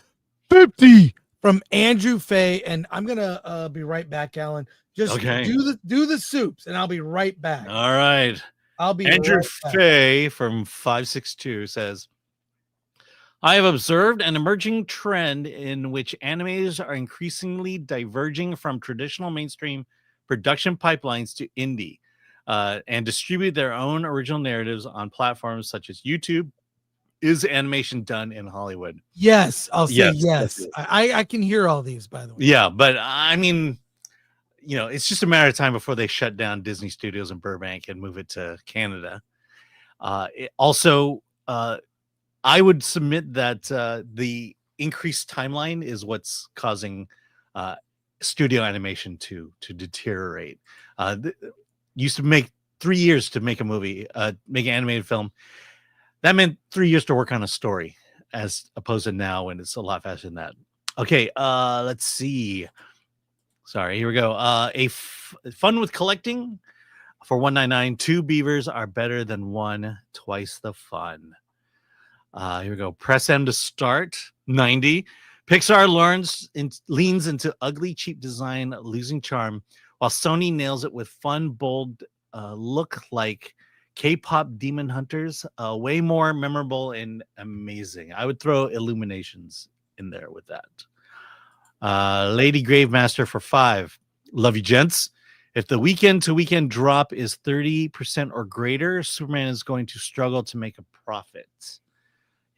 S3: 50 from Andrew Fay, and I'm going to be right back, Alan. Just do the soups, and I'll be right back.
S4: All right.
S3: I'll be
S4: Andrew
S3: right back.
S4: Fay from 562 says, I have observed an emerging trend in which animators are increasingly diverging from traditional mainstream production pipelines to indie and distribute their own original narratives on platforms such as YouTube. Is animation done in Hollywood?
S3: Yes, I'll say yes. I can hear all these, by the way.
S4: Yeah, but I mean, it's just a matter of time before they shut down Disney Studios in Burbank and move it to Canada. I would submit that the increased timeline is what's causing studio animation to deteriorate. Used to make 3 years to make a movie, make an animated film. That meant 3 years to work on a story, as opposed to now when it's a lot faster than that. Okay, let's see. Sorry, here we go. Fun with collecting for 199. 2 beavers are better than 1, twice the fun. Here we go. Press M to start. 90. Pixar leans into ugly, cheap design, losing charm, while Sony nails it with fun, bold look like K-pop Demon Hunters. Way more memorable and amazing. I would throw Illuminations in there with that. Lady Gravemaster for 5. Love you, gents. If the weekend to weekend drop is 30% or greater, Superman is going to struggle to make a profit.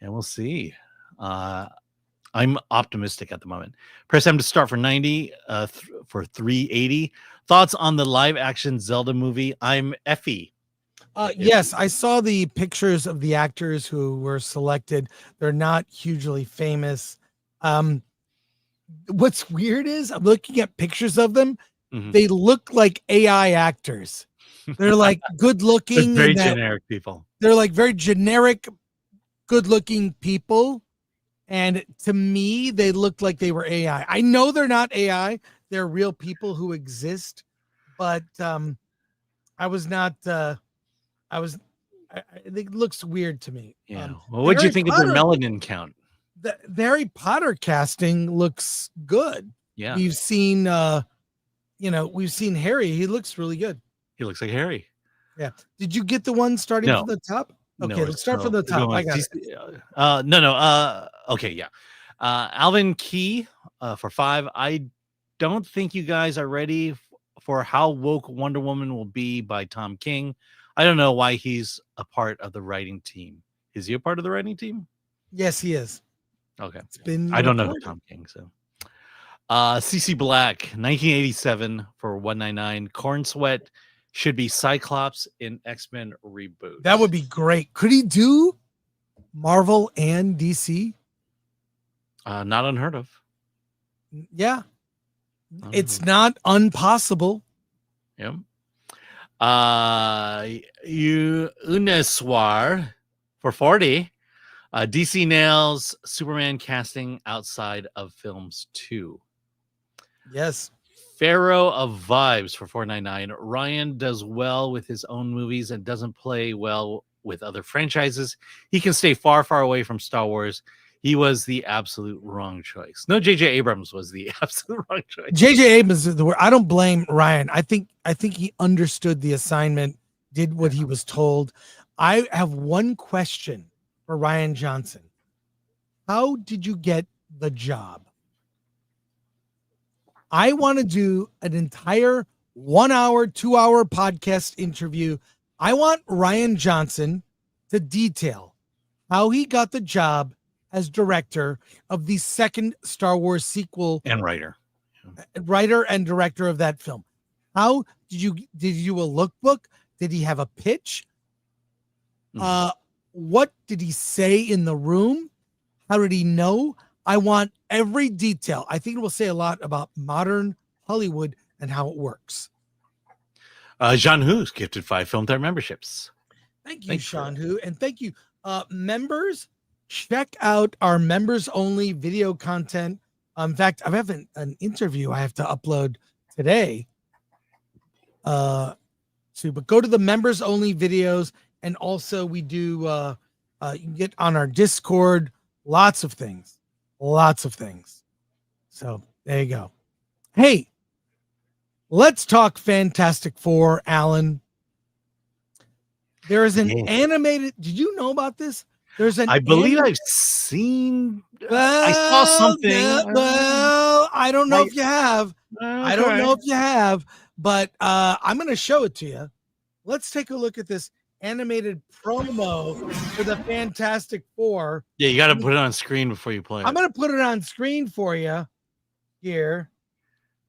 S4: And we'll see. I'm optimistic at the moment. Press M to start for 90, for 380. Thoughts on the live action Zelda movie? I'm Effie.
S3: Yes, I saw the pictures of the actors who were selected. They're not hugely famous. What's weird is I'm looking at pictures of them.
S4: Mm-hmm.
S3: They look like AI actors. They're like good looking.
S4: Very generic people.
S3: They're like very generic, good looking people. And to me, they looked like they were AI. I know they're not AI. They're real people who exist. But I was not. It looks weird to me.
S4: Yeah. Well, what do you think of their melanin count?
S3: The Harry Potter casting looks good.
S4: Yeah.
S3: We've seen, we've seen Harry. He looks really good.
S4: He looks like Harry.
S3: Yeah. Did you get the one starting from the top? Okay, let's start from the top. I got it.
S4: No. Okay, yeah. Alvin Key for 5. I don't think you guys are ready for how woke Wonder Woman will be by Tom King. I don't know why he's a part of the writing team. Is he a part of the writing team?
S3: Yes, he is.
S4: Okay.
S3: It's been
S4: I don't know Tom King, so. CC Black, 1987 for 199. Corenswet should be Cyclops in X-Men reboot.
S3: That would be great. Could he do Marvel and DC?
S4: Not unheard of.
S3: Yeah. It's not impossible.
S4: Yep. Uneswar for 40. DC nails Superman casting outside of films 2.
S3: Yes.
S4: Pharaoh of Vibes for 499. Ryan does well with his own movies and doesn't play well with other franchises. He can stay far, far away from Star Wars. He was the absolute wrong choice. No, J.J. Abrams was the absolute wrong choice.
S3: J.J. Abrams is the word. I don't blame Ryan. I think he understood the assignment, did what he was told. I have one question for Rian Johnson. How did you get the job? I want to do an entire 1 hour, 2 hour podcast interview. I want Rian Johnson to detail how he got the job as director of the second Star Wars sequel
S4: and writer
S3: and director of that film. How did you do a lookbook? Did he have a pitch? What did he say in the room? How did he know? I want every detail. I think it will say a lot about modern Hollywood and how it works.
S4: Jean Hu's gifted 5 Film Time memberships.
S3: Thank you, Sean Hu. And thank you, members. Check out our members only video content. In fact, I have an interview I have to upload today. But go to the members only videos. And also we do, you can get on our Discord, lots of things. So there you go. Hey, let's talk Fantastic Four, Alan. There is an animated, did you know about this?
S4: I believe I've seen. I saw something.
S3: Well, I don't know if you have. I don't know if you have, but I'm going to show it to you. Let's take a look at this animated promo for the Fantastic Four.
S4: Yeah, you got to put it on screen before you play it.
S3: I'm going to put it on screen for you here.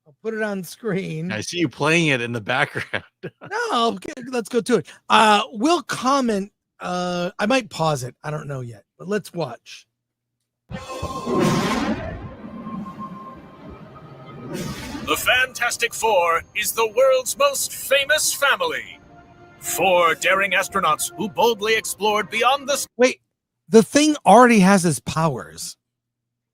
S3: I'll put it on screen.
S4: I see you playing it in the background.
S3: No, okay, let's go to it. We'll comment. I might pause it. I don't know yet, but let's watch.
S16: The Fantastic Four is the world's most famous family. 4 daring astronauts who boldly explored beyond the...
S3: Wait, the Thing already has his powers.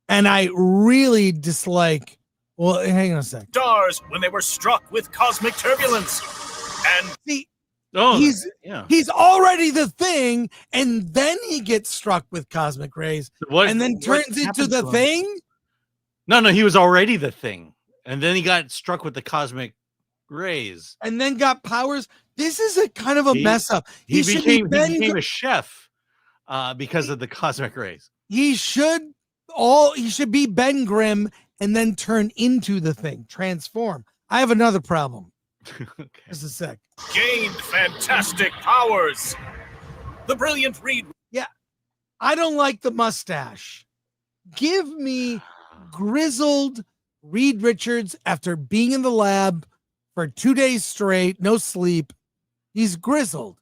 S3: And I really dislike... Well, hang on a sec.
S16: ...stars when they were struck with cosmic turbulence. And...
S3: See, he's already the Thing, and then he gets struck with cosmic rays, and then turns into the Thing?
S4: No, he was already the Thing. And then he got struck with the cosmic rays.
S3: And then got powers. This is a kind of a mess up.
S4: He became a chef because of the cosmic rays.
S3: He should be Ben Grimm and then turn into the Thing, transform. I have another problem.
S4: Okay.
S3: Just a sec.
S16: Gained fantastic powers. The brilliant Reed.
S3: Yeah, I don't like the mustache. Give me grizzled Reed Richards after being in the lab for 2 days straight, no sleep. He's grizzled.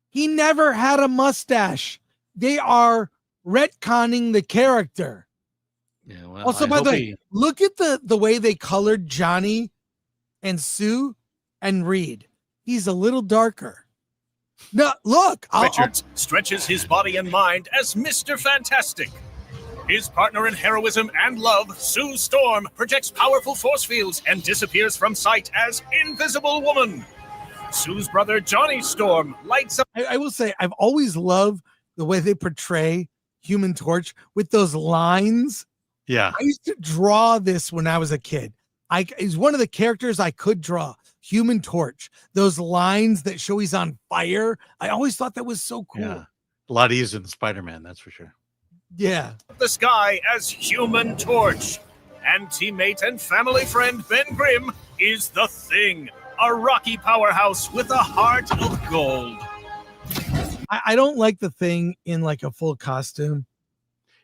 S3: He never had a mustache. They are retconning the character.
S4: Yeah, well,
S3: also, by the way, look at the way they colored Johnny and Sue and Reed. He's a little darker. No, look.
S16: Richards stretches his body and mind as Mr. Fantastic. His partner in heroism and love, Sue Storm, projects powerful force fields and disappears from sight as Invisible Woman. Sue's brother, Johnny Storm, lights up...
S3: I will say, I've always loved the way they portray Human Torch with those lines.
S4: Yeah.
S3: I used to draw this when I was a kid. He's one of the characters I could draw. Human Torch. Those lines that show he's on fire. I always thought that was so cool.
S4: Yeah. A lot easier than Spider-Man, that's for sure.
S3: Yeah.
S16: The sky as Human Torch. And teammate and family friend Ben Grimm is the Thing. A rocky powerhouse with a heart of gold.
S3: I don't like the Thing in like a full costume.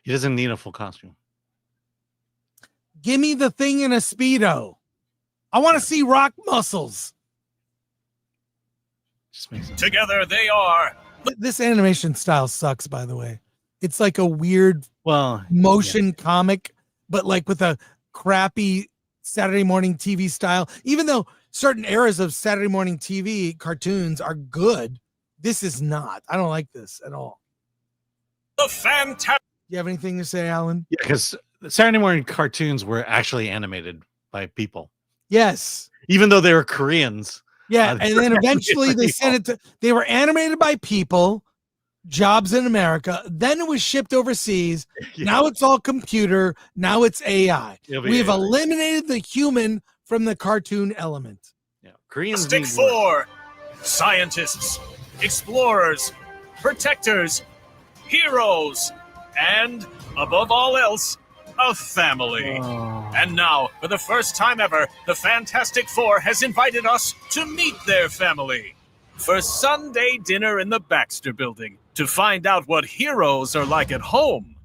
S4: He doesn't need a full costume.
S3: Give me the Thing in a Speedo. I want to see rock muscles.
S4: Just makes sense.
S16: Together they are.
S3: This animation style sucks, by the way. It's like a weird motion comic, but like with a crappy Saturday morning TV style. Even though certain eras of Saturday morning TV cartoons are good, this is not. I don't like this at all.
S16: The Fantastic.
S3: You have anything to say, Alan?
S4: Yeah, because Saturday morning cartoons were actually animated by people.
S3: Yes.
S4: Even though they were Koreans.
S3: Yeah, and then eventually they sent it to, they were animated by people, jobs in America. Then it was shipped overseas. Now it's all computer. Now it's AI. We've eliminated the human from the cartoon element.
S4: Yeah, Koreans
S16: Fantastic
S4: need work.
S16: Four, scientists, explorers, protectors, heroes, and above all else, a family. And now, for the first time ever, the Fantastic Four has invited us to meet their family for Sunday dinner in the Baxter Building to find out what heroes are like at home.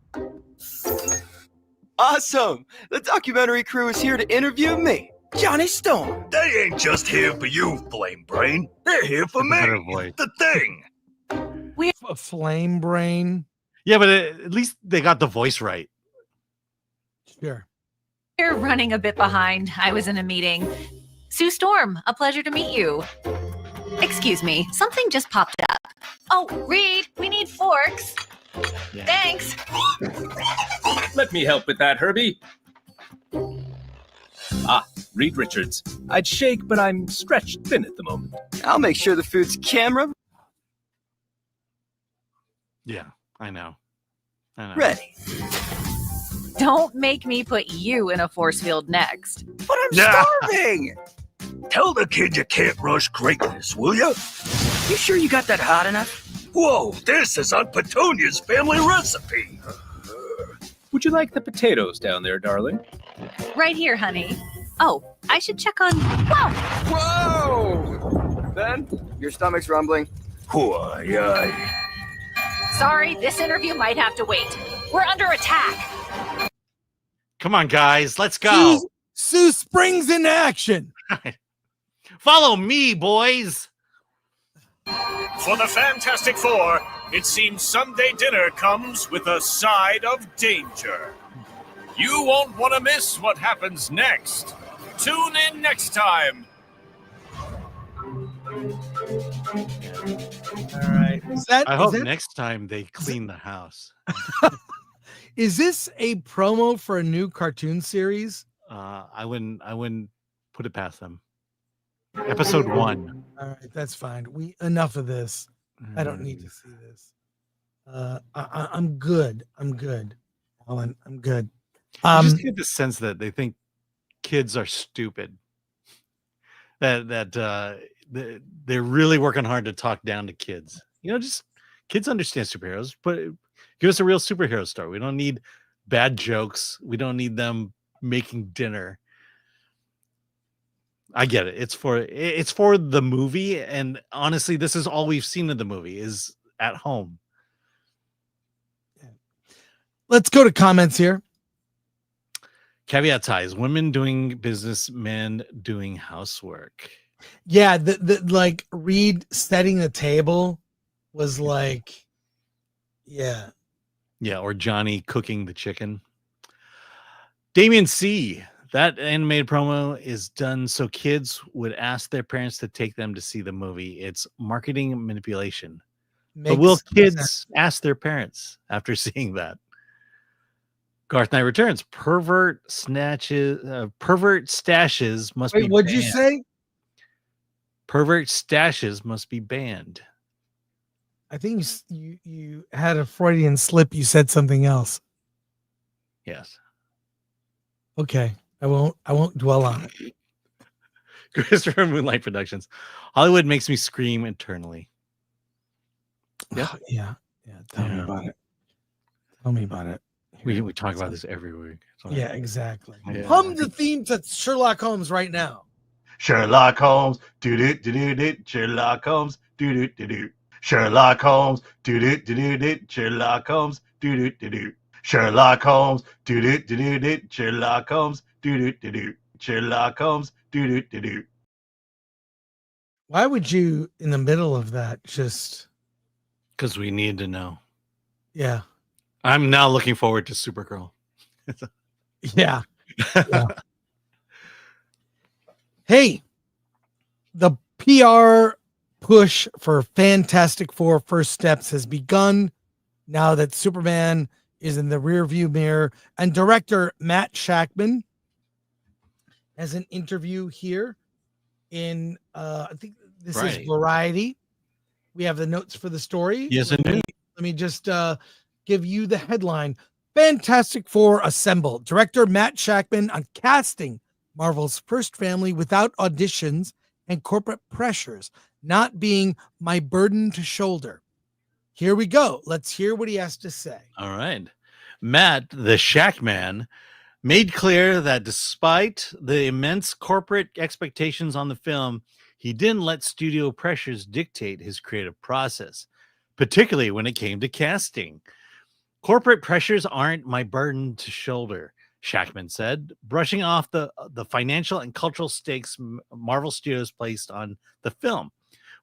S17: Awesome! The documentary crew is here to interview me, Johnny Storm.
S18: They ain't just here for you, Flame Brain. They're here for me. The Thing.
S3: We have a flame brain.
S4: Yeah, but at least they got the voice right.
S3: Sure.
S19: You're running a bit behind. I was in a meeting. Sue Storm, a pleasure to meet you. Excuse me, something just popped up. Oh, Reed, we need forks.
S4: Yeah.
S19: Thanks.
S20: Let me help with that, Herbie. Ah, Reed Richards. I'd shake, but I'm stretched thin at the moment.
S17: I'll make sure the food's camera
S4: Yeah, I know.
S17: ready.
S19: Don't make me put you in a force field next.
S17: But I'm starving!
S18: Tell the kid you can't rush greatness, will ya?
S17: You sure you got that hot enough?
S18: Whoa, this is on Petunia's family recipe.
S20: Would you like the potatoes down there, darling?
S19: Right here, honey. Oh, I should check on... Whoa!
S17: Whoa! Ben, your stomach's rumbling.
S19: Sorry, this interview might have to wait. We're under attack.
S4: Come on, guys, let's go.
S3: Sue springs into action.
S4: Follow me, boys.
S16: For the Fantastic Four, it seems Sunday dinner comes with a side of danger. You won't want to miss what happens next. Tune in next time.
S3: All right.
S4: I hope next time they clean the house.
S3: Is this a promo for a new cartoon series?
S4: I wouldn't put it past them. Episode 1.
S3: All right, that's fine. Enough of this. I don't need to see this. I'm good. I'm good, Alan. I'm good.
S4: I just get the sense that they think kids are stupid. That they're really working hard to talk down to kids. You know, just kids understand superheroes, but give us a real superhero story. We don't need bad jokes. We don't need them making dinner. I get it. It's for the movie, and honestly, this is all we've seen of the movie is at home.
S3: Let's go to comments here.
S4: Caveat ties: women doing business, men doing housework.
S3: Yeah, the like Reed setting the table was like, yeah,
S4: or Johnny cooking the chicken. Damien C. That animated promo is done so kids would ask their parents to take them to see the movie. It's marketing manipulation. But will kids ask their parents after seeing that? Garth Knight returns. Pervert stashes must be banned.
S3: What'd you say?
S4: Pervert stashes must be banned.
S3: I think you had a Freudian slip. You said something else.
S4: Yes.
S3: Okay. I won't dwell on it.
S4: Christopher Moonlight Productions. Hollywood makes me scream internally.
S3: Yeah. Yeah. Tell me about it. Tell me about it.
S4: We talk about this every week.
S3: Yeah, exactly.
S4: Yeah.
S3: Hum the theme to Sherlock Holmes right now.
S7: Sherlock Holmes, do do do do do. Sherlock Holmes, do do do do. Sherlock Holmes, do do do do do. Sherlock Holmes, do do do do. Sherlock Holmes, do do do do do. Sherlock Holmes, do do do do. Sherlock Holmes, do do do do.
S3: Why would you, in the middle of that, just?
S4: Because we need to know.
S3: Yeah.
S4: I'm now looking forward to Supergirl.
S3: Yeah. Hey, the PR push for Fantastic Four First Steps has begun now that Superman is in the rearview mirror, and director Matt Shakman has an interview here in I think this is Variety. We have the notes for the story.
S4: Yes, indeed.
S3: Let Let me just give you the headline. Fantastic Four assemble. Director Matt Shakman on casting Marvel's first family without auditions and corporate pressures, not being my burden to shoulder. Here we go. Let's hear what he has to say.
S4: All right. Matt, the Shakman, made clear that despite the immense corporate expectations on the film, he didn't let studio pressures dictate his creative process, particularly when it came to casting. Corporate pressures aren't my burden to shoulder, Shakman said, brushing off the financial and cultural stakes Marvel Studios placed on the film,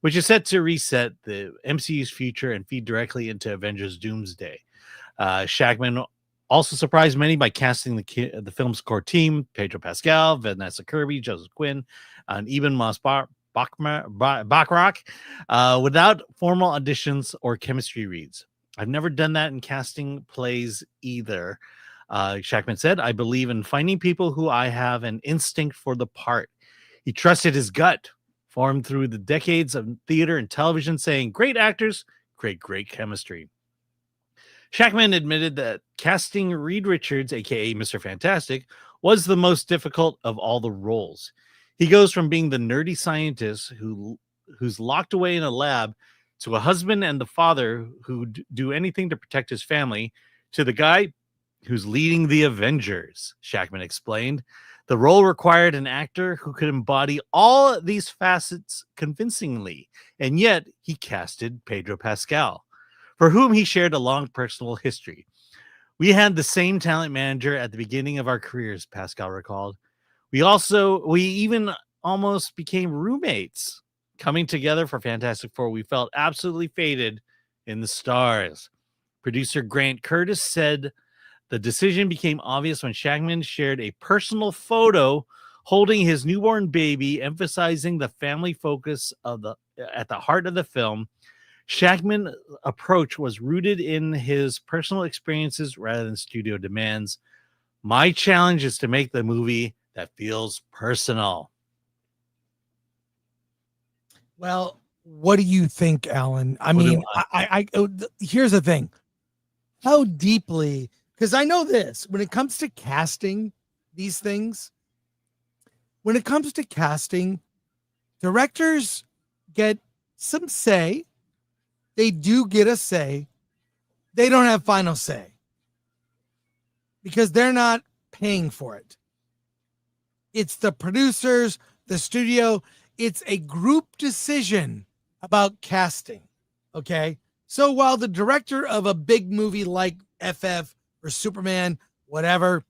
S4: which is set to reset the MCU's future and feed directly into Avengers Doomsday. Shakman also surprised many by casting the film's core team, Pedro Pascal, Vanessa Kirby, Joseph Quinn, and even Moss Bachrach, without formal auditions or chemistry reads. I've never done that in casting plays either. Shakman said, I believe in finding people who I have an instinct for the part. He trusted his gut, formed through the decades of theater and television, saying great actors create great chemistry. Shakman admitted that casting Reed Richards, aka Mr. Fantastic, was the most difficult of all the roles. He goes from being the nerdy scientist who's locked away in a lab to a husband and the father who do anything to protect his family, to the guy who's leading the Avengers, Shakman explained. The role required an actor who could embody all these facets convincingly, and yet he casted Pedro Pascal, for whom he shared a long personal history. We had the same talent manager at the beginning of our careers, Pascal recalled. We even almost became roommates. Coming together for Fantastic Four, we felt absolutely fated in the stars. Producer Grant Curtis said the decision became obvious when Shakman shared a personal photo holding his newborn baby, emphasizing the family focus at the heart of the film. Shakman's approach was rooted in his personal experiences rather than studio demands. My challenge is to make the movie that feels personal.
S3: Well, what do you think, Alan? I mean, here's the thing. How deeply, because I know this, when it comes to casting these things, directors get some say. They do get a say. They don't have final say because they're not paying for it. It's the producers, the studio. It's a group decision about casting. Okay. So while the director of a big movie like FF or Superman, whatever,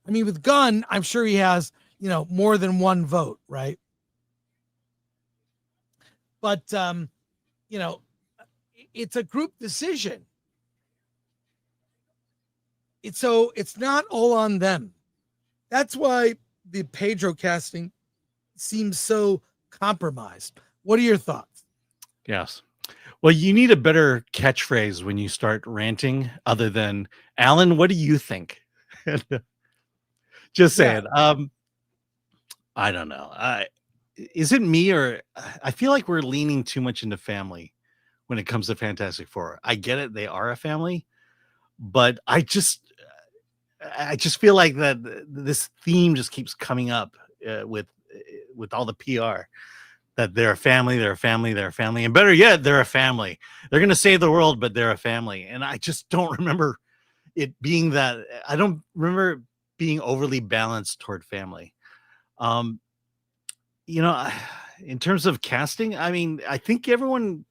S3: I mean, with Gunn, I'm sure he has, more than one vote, right? But, it's a group decision. It's not all on them. That's why the Pedro casting seems so compromised. What are your thoughts?
S4: Yes. Well, you need a better catchphrase when you start ranting other than, Alan, what do you think? Just saying. I don't know. Is it me, or I feel like we're leaning too much into family when it comes to Fantastic Four. I get it. They are a family, but I just feel like that this theme just keeps coming up with all the PR, that they're a family, and better yet, they're a family. They're going to save the world, but they're a family. And I just don't remember it being that. I don't remember being overly balanced toward family. In terms of casting, I mean, I think everyone,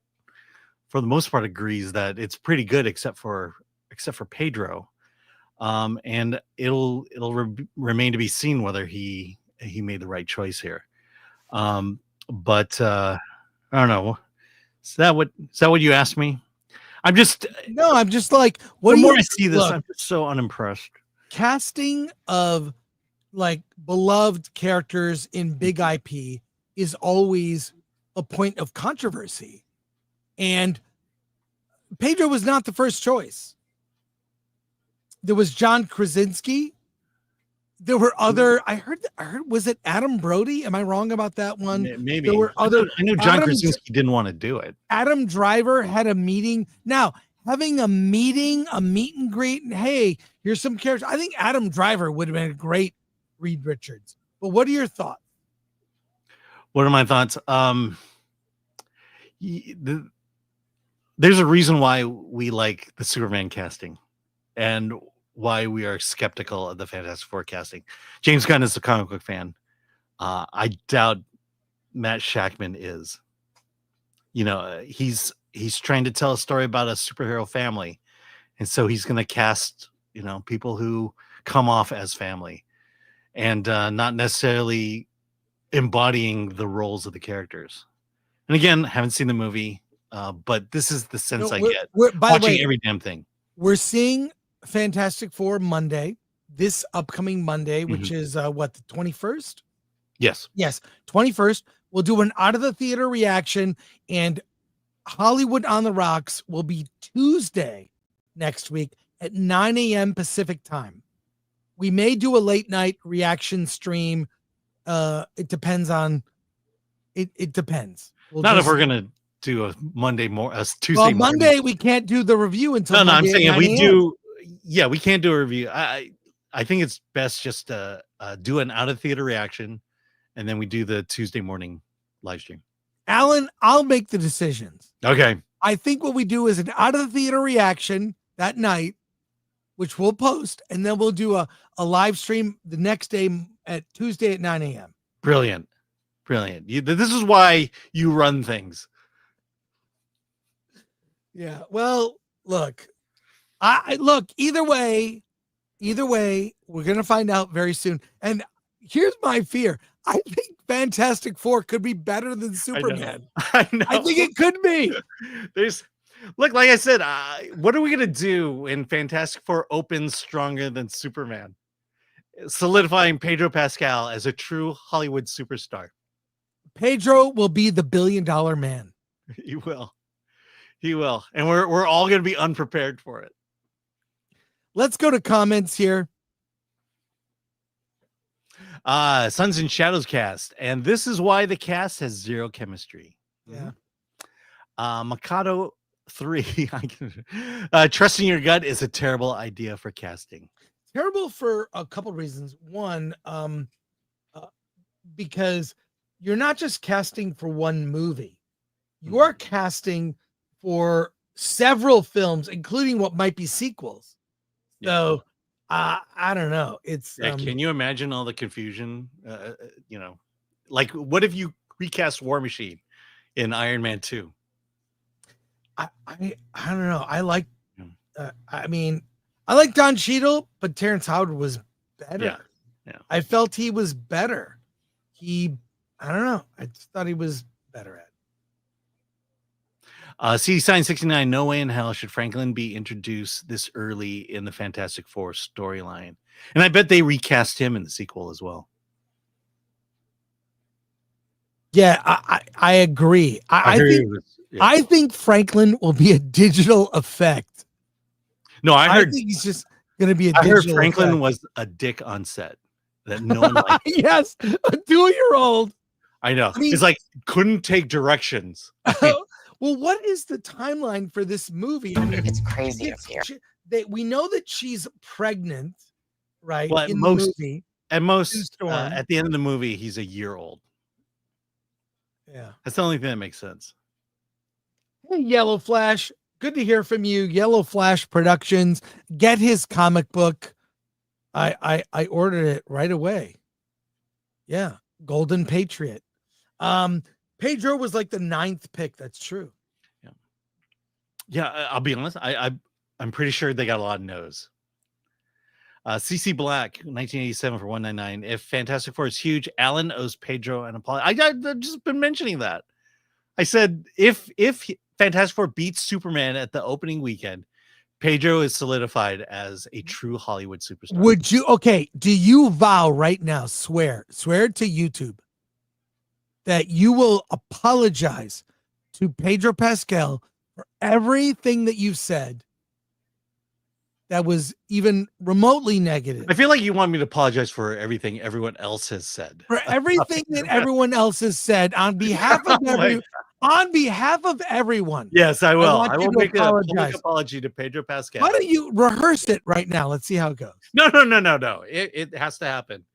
S4: for the most part, agrees that it's pretty good, except for Pedro. And it'll remain to be seen whether he made the right choice here. But I don't know. Is that what you asked me? I'm just
S3: like, what
S4: the
S3: do
S4: more
S3: you
S4: I see this,
S3: look,
S4: I'm just so unimpressed.
S3: Casting of like beloved characters in big IP is always a point of controversy. And Pedro was not the first choice. There was John Krasinski, there were other. I heard. Was it Adam Brody? Am I wrong about that one?
S4: Maybe
S3: there were other.
S4: I know John
S3: Adam-
S4: Krasinski didn't want to do it.
S3: Adam Driver had a meeting. Now, having a meeting, a meet and greet, and hey, here's some characters. I think Adam Driver would have been a great Reed Richards. But what are your thoughts?
S4: What are my thoughts? There's a reason why we like the Superman casting and why we are skeptical of the Fantastic Four casting. James Gunn is a comic book fan. I doubt Matt Shakman is. He's trying to tell a story about a superhero family, and so he's going to cast people who come off as family and not necessarily embodying the roles of the characters. And again, haven't seen the movie, but this is the sense I get watching every damn thing.
S3: We're seeing Fantastic Four Monday, this upcoming Monday, which is the 21st?
S4: Yes.
S3: Yes, 21st. We'll do an out of the theater reaction, and Hollywood on the Rocks will be Tuesday next week at 9 a.m. Pacific time. We may do a late night reaction stream. It depends on it depends.
S4: Not if we're gonna do a Monday Tuesday.
S3: Well, Monday we can't do the review until
S4: no. I'm
S3: Monday
S4: saying
S3: at
S4: we
S3: 9
S4: do. Yeah, we can't do a review. I think it's best just to do an out of theater reaction, and then we do the Tuesday morning live stream.
S3: Alan, I'll make the decisions.
S4: Okay.
S3: I think what we do is an out of the theater reaction that night, which we'll post, and then we'll do a live stream the next day at Tuesday at 9 a.m.
S4: Brilliant. This is why you run things.
S3: Yeah. Well, look, I look, either way, we're going to find out very soon. And here's my fear. I think Fantastic Four could be better than Superman.
S4: I know.
S3: I think it could be.
S4: Look, like I said, what are we going to do when Fantastic Four opens stronger than Superman? Solidifying Pedro Pascal as a true Hollywood superstar.
S3: Pedro will be the $1 billion man.
S4: He will. And we're all going to be unprepared for it.
S3: Let's go to comments here.
S4: Sons and Shadows cast. And this is why the cast has zero chemistry.
S3: Yeah.
S4: Mikado 3. Trusting your gut is a terrible idea for casting.
S3: Terrible for a couple reasons. One, because you're not just casting for one movie. You are casting for several films, including what might be sequels. So I don't know. It's
S4: can you imagine all the confusion? Like what if you recast War Machine in Iron Man 2?
S3: I don't know. I like I like Don Cheadle, but Terrence Howard was better.
S4: Yeah.
S3: I felt he was better. I don't know. I just thought he was better at.
S4: CD Sign 69, no way in hell should Franklin be introduced this early in the Fantastic Four storyline. And I bet they recast him in the sequel as well.
S3: Yeah, I agree. I think Franklin will be a digital effect.
S4: No, I
S3: think he's just going to be a
S4: I
S3: digital
S4: heard Franklin
S3: effect.
S4: was a dick on set that no one liked.
S3: Yes, a 2-year-old.
S4: I know.
S3: I mean-
S4: It's like couldn't take directions.
S3: Well, what is the timeline for this movie? I mean,
S21: It's crazy up here.
S3: We know that she's pregnant, right?
S4: Well,
S3: in
S4: most-
S3: the movie.
S4: At most,
S3: Storm.
S4: at the end of the movie, he's a year old.
S3: Yeah.
S4: That's the only thing that makes sense.
S3: Hey, Yellow Flash. Good to hear from you. Yellow Flash Productions. Get his comic book. I ordered it right away. Yeah. Golden Patriot. Pedro was like the 9th pick. That's true.
S4: Yeah, I'll be honest. I'm pretty sure they got a lot of no's. CC Black, 1987 for 199. If Fantastic Four is huge, Alan owes Pedro an apology. I've just been mentioning that. I said if Fantastic Four beats Superman at the opening weekend, Pedro is solidified as a true Hollywood superstar.
S3: Would you? Okay. Do you vow right now? Swear to YouTube that you will apologize to Pedro Pascal for everything that you've said that was even remotely negative.
S4: I feel like you want me to apologize for everything everyone else has said.
S3: For everything that everyone else has said on behalf of everyone.
S4: Yes, I will. I will make a public
S3: apologize.
S4: apology to Pedro Pascal.
S3: Why don't you rehearse it right now? Let's see how it goes.
S4: No. It has to happen.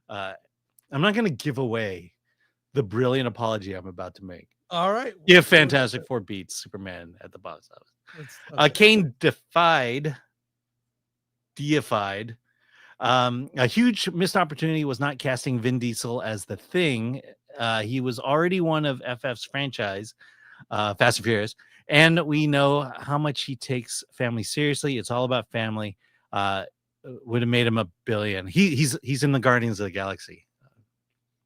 S4: I'm not going to give away the brilliant apology I'm about to make.
S3: All right.
S4: If Fantastic Four beats Superman at the box office. Kane deified. A huge missed opportunity was not casting Vin Diesel as the Thing. He was already one of FF's franchise, Fast and Furious, and we know how much he takes family seriously. It's all about family. Would have made him $1 billion. He's in the Guardians of the Galaxy.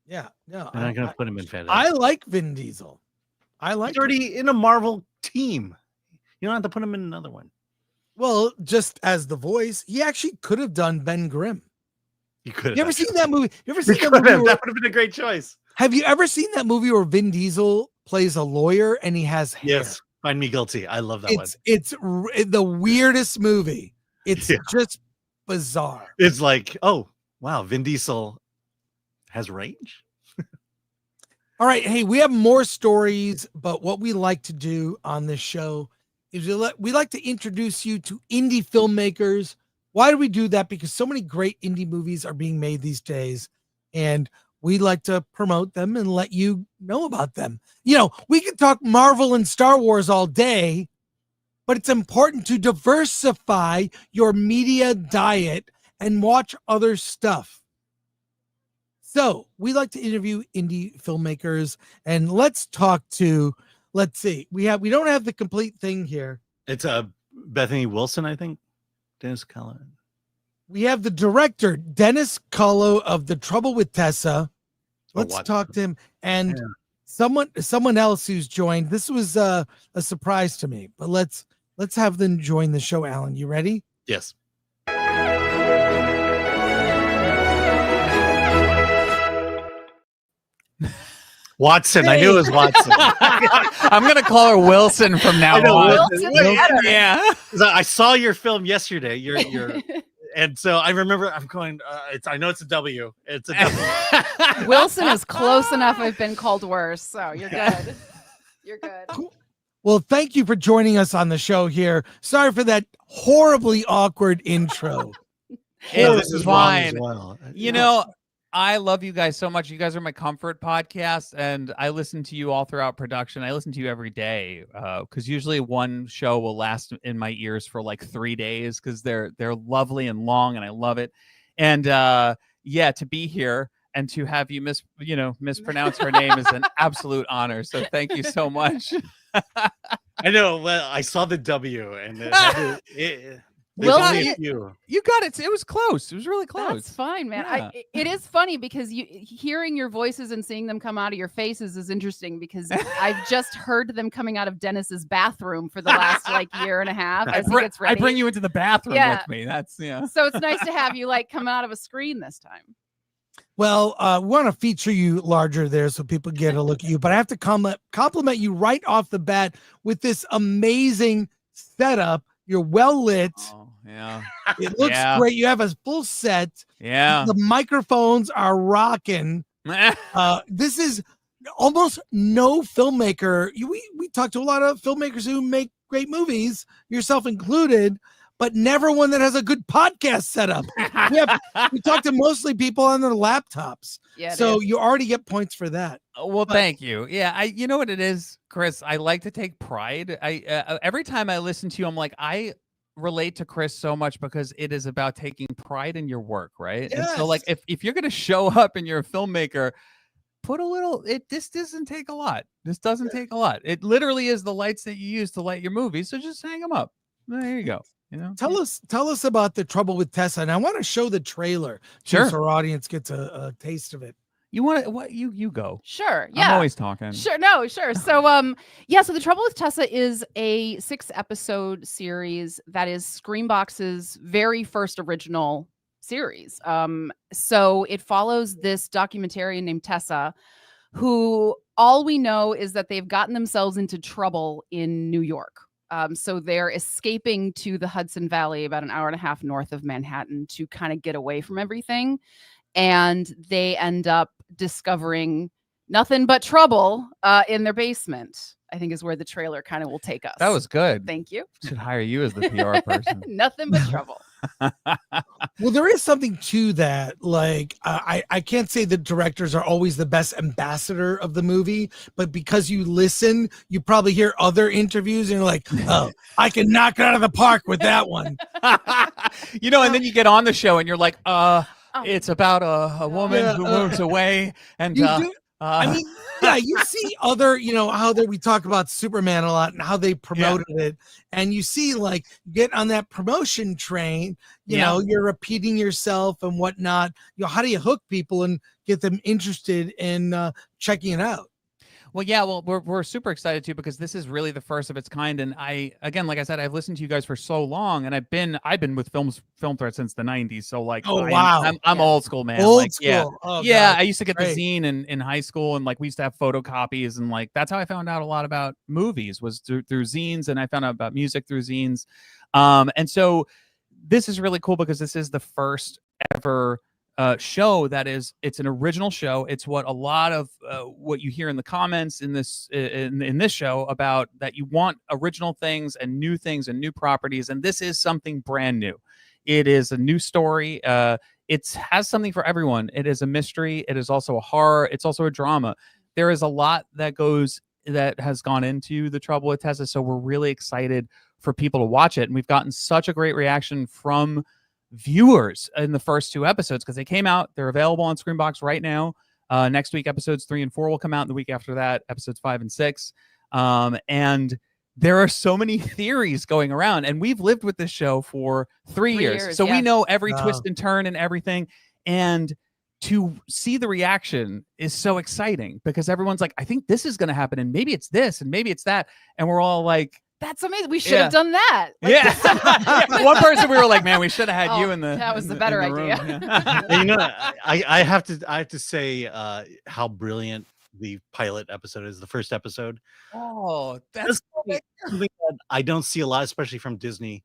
S3: Yeah, no,
S4: I'm not going to put him in Fantastic.
S3: I like Vin Diesel.
S4: He's already in a Marvel team. You don't have to put him in another one.
S3: Well, just as the voice, he actually could have done Ben Grimm.
S4: You could have.
S3: You ever seen that movie? You ever seen that
S4: That
S3: movie?
S4: would have been a great choice.
S3: Have you ever seen that movie where Vin Diesel plays a lawyer and he has hair?
S4: Yes, Find Me Guilty. I love that one.
S3: It's the weirdest movie. It's just bizarre.
S4: It's like, oh wow, Vin Diesel has range.
S3: All right, hey, we have more stories, but what we like to do on this show is we like to introduce you to indie filmmakers. Why do we do that? Because so many great indie movies are being made these days, and we like to promote them and let you know about them. You know, we can talk Marvel and Star Wars all day, but it's important to diversify your media diet and watch other stuff. So we like to interview indie filmmakers, and let's see. We don't have the complete thing here.
S4: It's Bethany Wilson, I think. Dennis Cahlo.
S3: We have the director, Dennis Cahlo of The Trouble with Tessa. Let's talk to him. And someone else who's joined. This was a surprise to me, but let's have them join the show. Alan, you ready?
S4: Yes. Watson. Hey. I knew it was Watson.
S21: I'm going to call her Wilson from now on.
S4: Wilson?
S21: Yeah.
S4: I saw your film yesterday. You're and so I remember I'm going, I know it's a W. It's a W.
S22: Wilson is close enough. I've been called worse. So you're good. You're good.
S3: Well, thank you for joining us on the show here. Sorry for that horribly awkward intro.
S21: This is fine. Well. You know, I love you guys so much. You guys are my comfort podcast, and I listen to you all throughout production. I listen to you every day because usually one show will last in my ears for like 3 days because they're lovely and long, and I love it. And to be here and to have you mispronounce her name is an absolute honor. So thank you so much.
S4: I know. Well, I saw the W, and
S22: Well,
S21: you got it. It was close. It was really close.
S22: That's fine, man.
S21: Yeah.
S22: It is funny because hearing your voices and seeing them come out of your faces is interesting because I've just heard them coming out of Dennis's bathroom for the last year and a half. As he gets ready.
S21: I bring you into the bathroom with me. That's
S22: So it's nice to have you come out of a screen this time.
S3: Well, we want to feature you larger there so people get a look at you, but I have to compliment you right off the bat with this amazing setup. You're well lit.
S21: Oh, yeah.
S3: It looks great. You have a full set.
S21: Yeah.
S3: The microphones are rocking. This is almost no filmmaker. We talk to a lot of filmmakers who make great movies, yourself included, but never one that has a good podcast setup. We talk to mostly people on their laptops.
S22: Yeah,
S3: so you already get points for that.
S21: Well, thank you. Yeah, you know what it is, Chris? I like to take pride. Every time I listen to you, I'm like, I relate to Chris so much because it is about taking pride in your work, right?
S3: Yes.
S21: And so if you're gonna show up and you're a filmmaker, put a little. This doesn't take a lot. This doesn't take a lot. It literally is the lights that you use to light your movie. So just hang them up. There you go. You know,
S3: tell us about The Trouble with Tessa, and I want to show the trailer
S21: so
S3: our audience gets a taste of it.
S21: You want what you go?
S22: Sure. Yeah.
S21: I'm always talking.
S22: Sure. No, sure. So so The Trouble with Tessa is a 6-episode series that is Screambox's very first original series. So it follows this documentarian named Tessa, who all we know is that they've gotten themselves into trouble in New York. So they're escaping to the Hudson Valley, about an hour and a half north of Manhattan, to kind of get away from everything. And they end up discovering nothing but trouble in their basement, I think is where the trailer kind of will take us.
S21: That was good.
S22: Thank you.
S21: Should hire you as the PR person.
S22: Nothing but trouble.
S3: Well, there is something to that. Like, I can't say the directors are always the best ambassador of the movie, but because you listen, you probably hear other interviews and you're like, oh, I can knock it out of the park with that one.
S21: You know, and then you get on the show and you're like, it's about a woman who moves away. And
S3: I mean, yeah, you see other, how we talk about Superman a lot and how they promoted it. And you see, like, get on that promotion train, you know, you're repeating yourself and whatnot. How do you hook people and get them interested in checking it out?
S21: Well, yeah, we're super excited too, because this is really the first of its kind. And again, like I said, I've listened to you guys for so long, and I've been with Film Threat since the 90s. So like, I'm old school, man.
S3: Old school.
S21: Yeah,
S3: Oh,
S21: yeah.
S3: God.
S21: I used to get
S3: Great.
S21: the zine in high school, and like we used to have photocopies, and like that's how I found out a lot about movies, was through zines, and I found out about music through zines. And so this is really cool because this is the first ever show that it's an original show. It's what a lot of what you hear in the comments in this show about, that you want original things and new properties, and this is something brand new. It is a new story. It has something for everyone. It is a mystery. It is also a horror. It's also a drama. There is a lot that has gone into the Trouble with Tessa, so we're really excited for people to watch it, and we've gotten such a great reaction from viewers in the first 2 episodes, because they came out. They're available on Screenbox right now. Next week, episodes 3 and 4 will come out, and the week after that, episodes 5 and 6. And there are so many theories going around, and we've lived with this show for 3 years. So we know every twist and turn and everything. And to see the reaction is so exciting, because everyone's like, I think this is going to happen, and maybe it's this, and maybe it's that. And we're all like,
S22: that's amazing. We should have done that.
S21: Like, one person, we were like, man, we should have had you in the.
S22: That was the better idea.
S4: And, I have to say how brilliant the pilot episode is, the first episode.
S21: Oh, that's
S4: something that I don't see a lot, especially from Disney.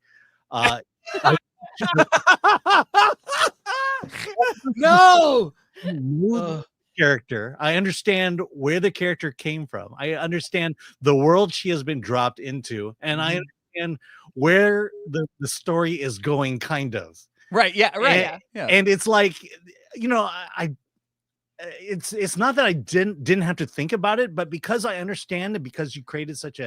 S3: No.
S4: Character. I understand where the character came from. I understand the world she has been dropped into, and I understand where the story is going, kind of.
S21: Right. Yeah. Right. Yeah.
S4: And it's like, it's not that I didn't have to think about it, but because I understand, and because you created such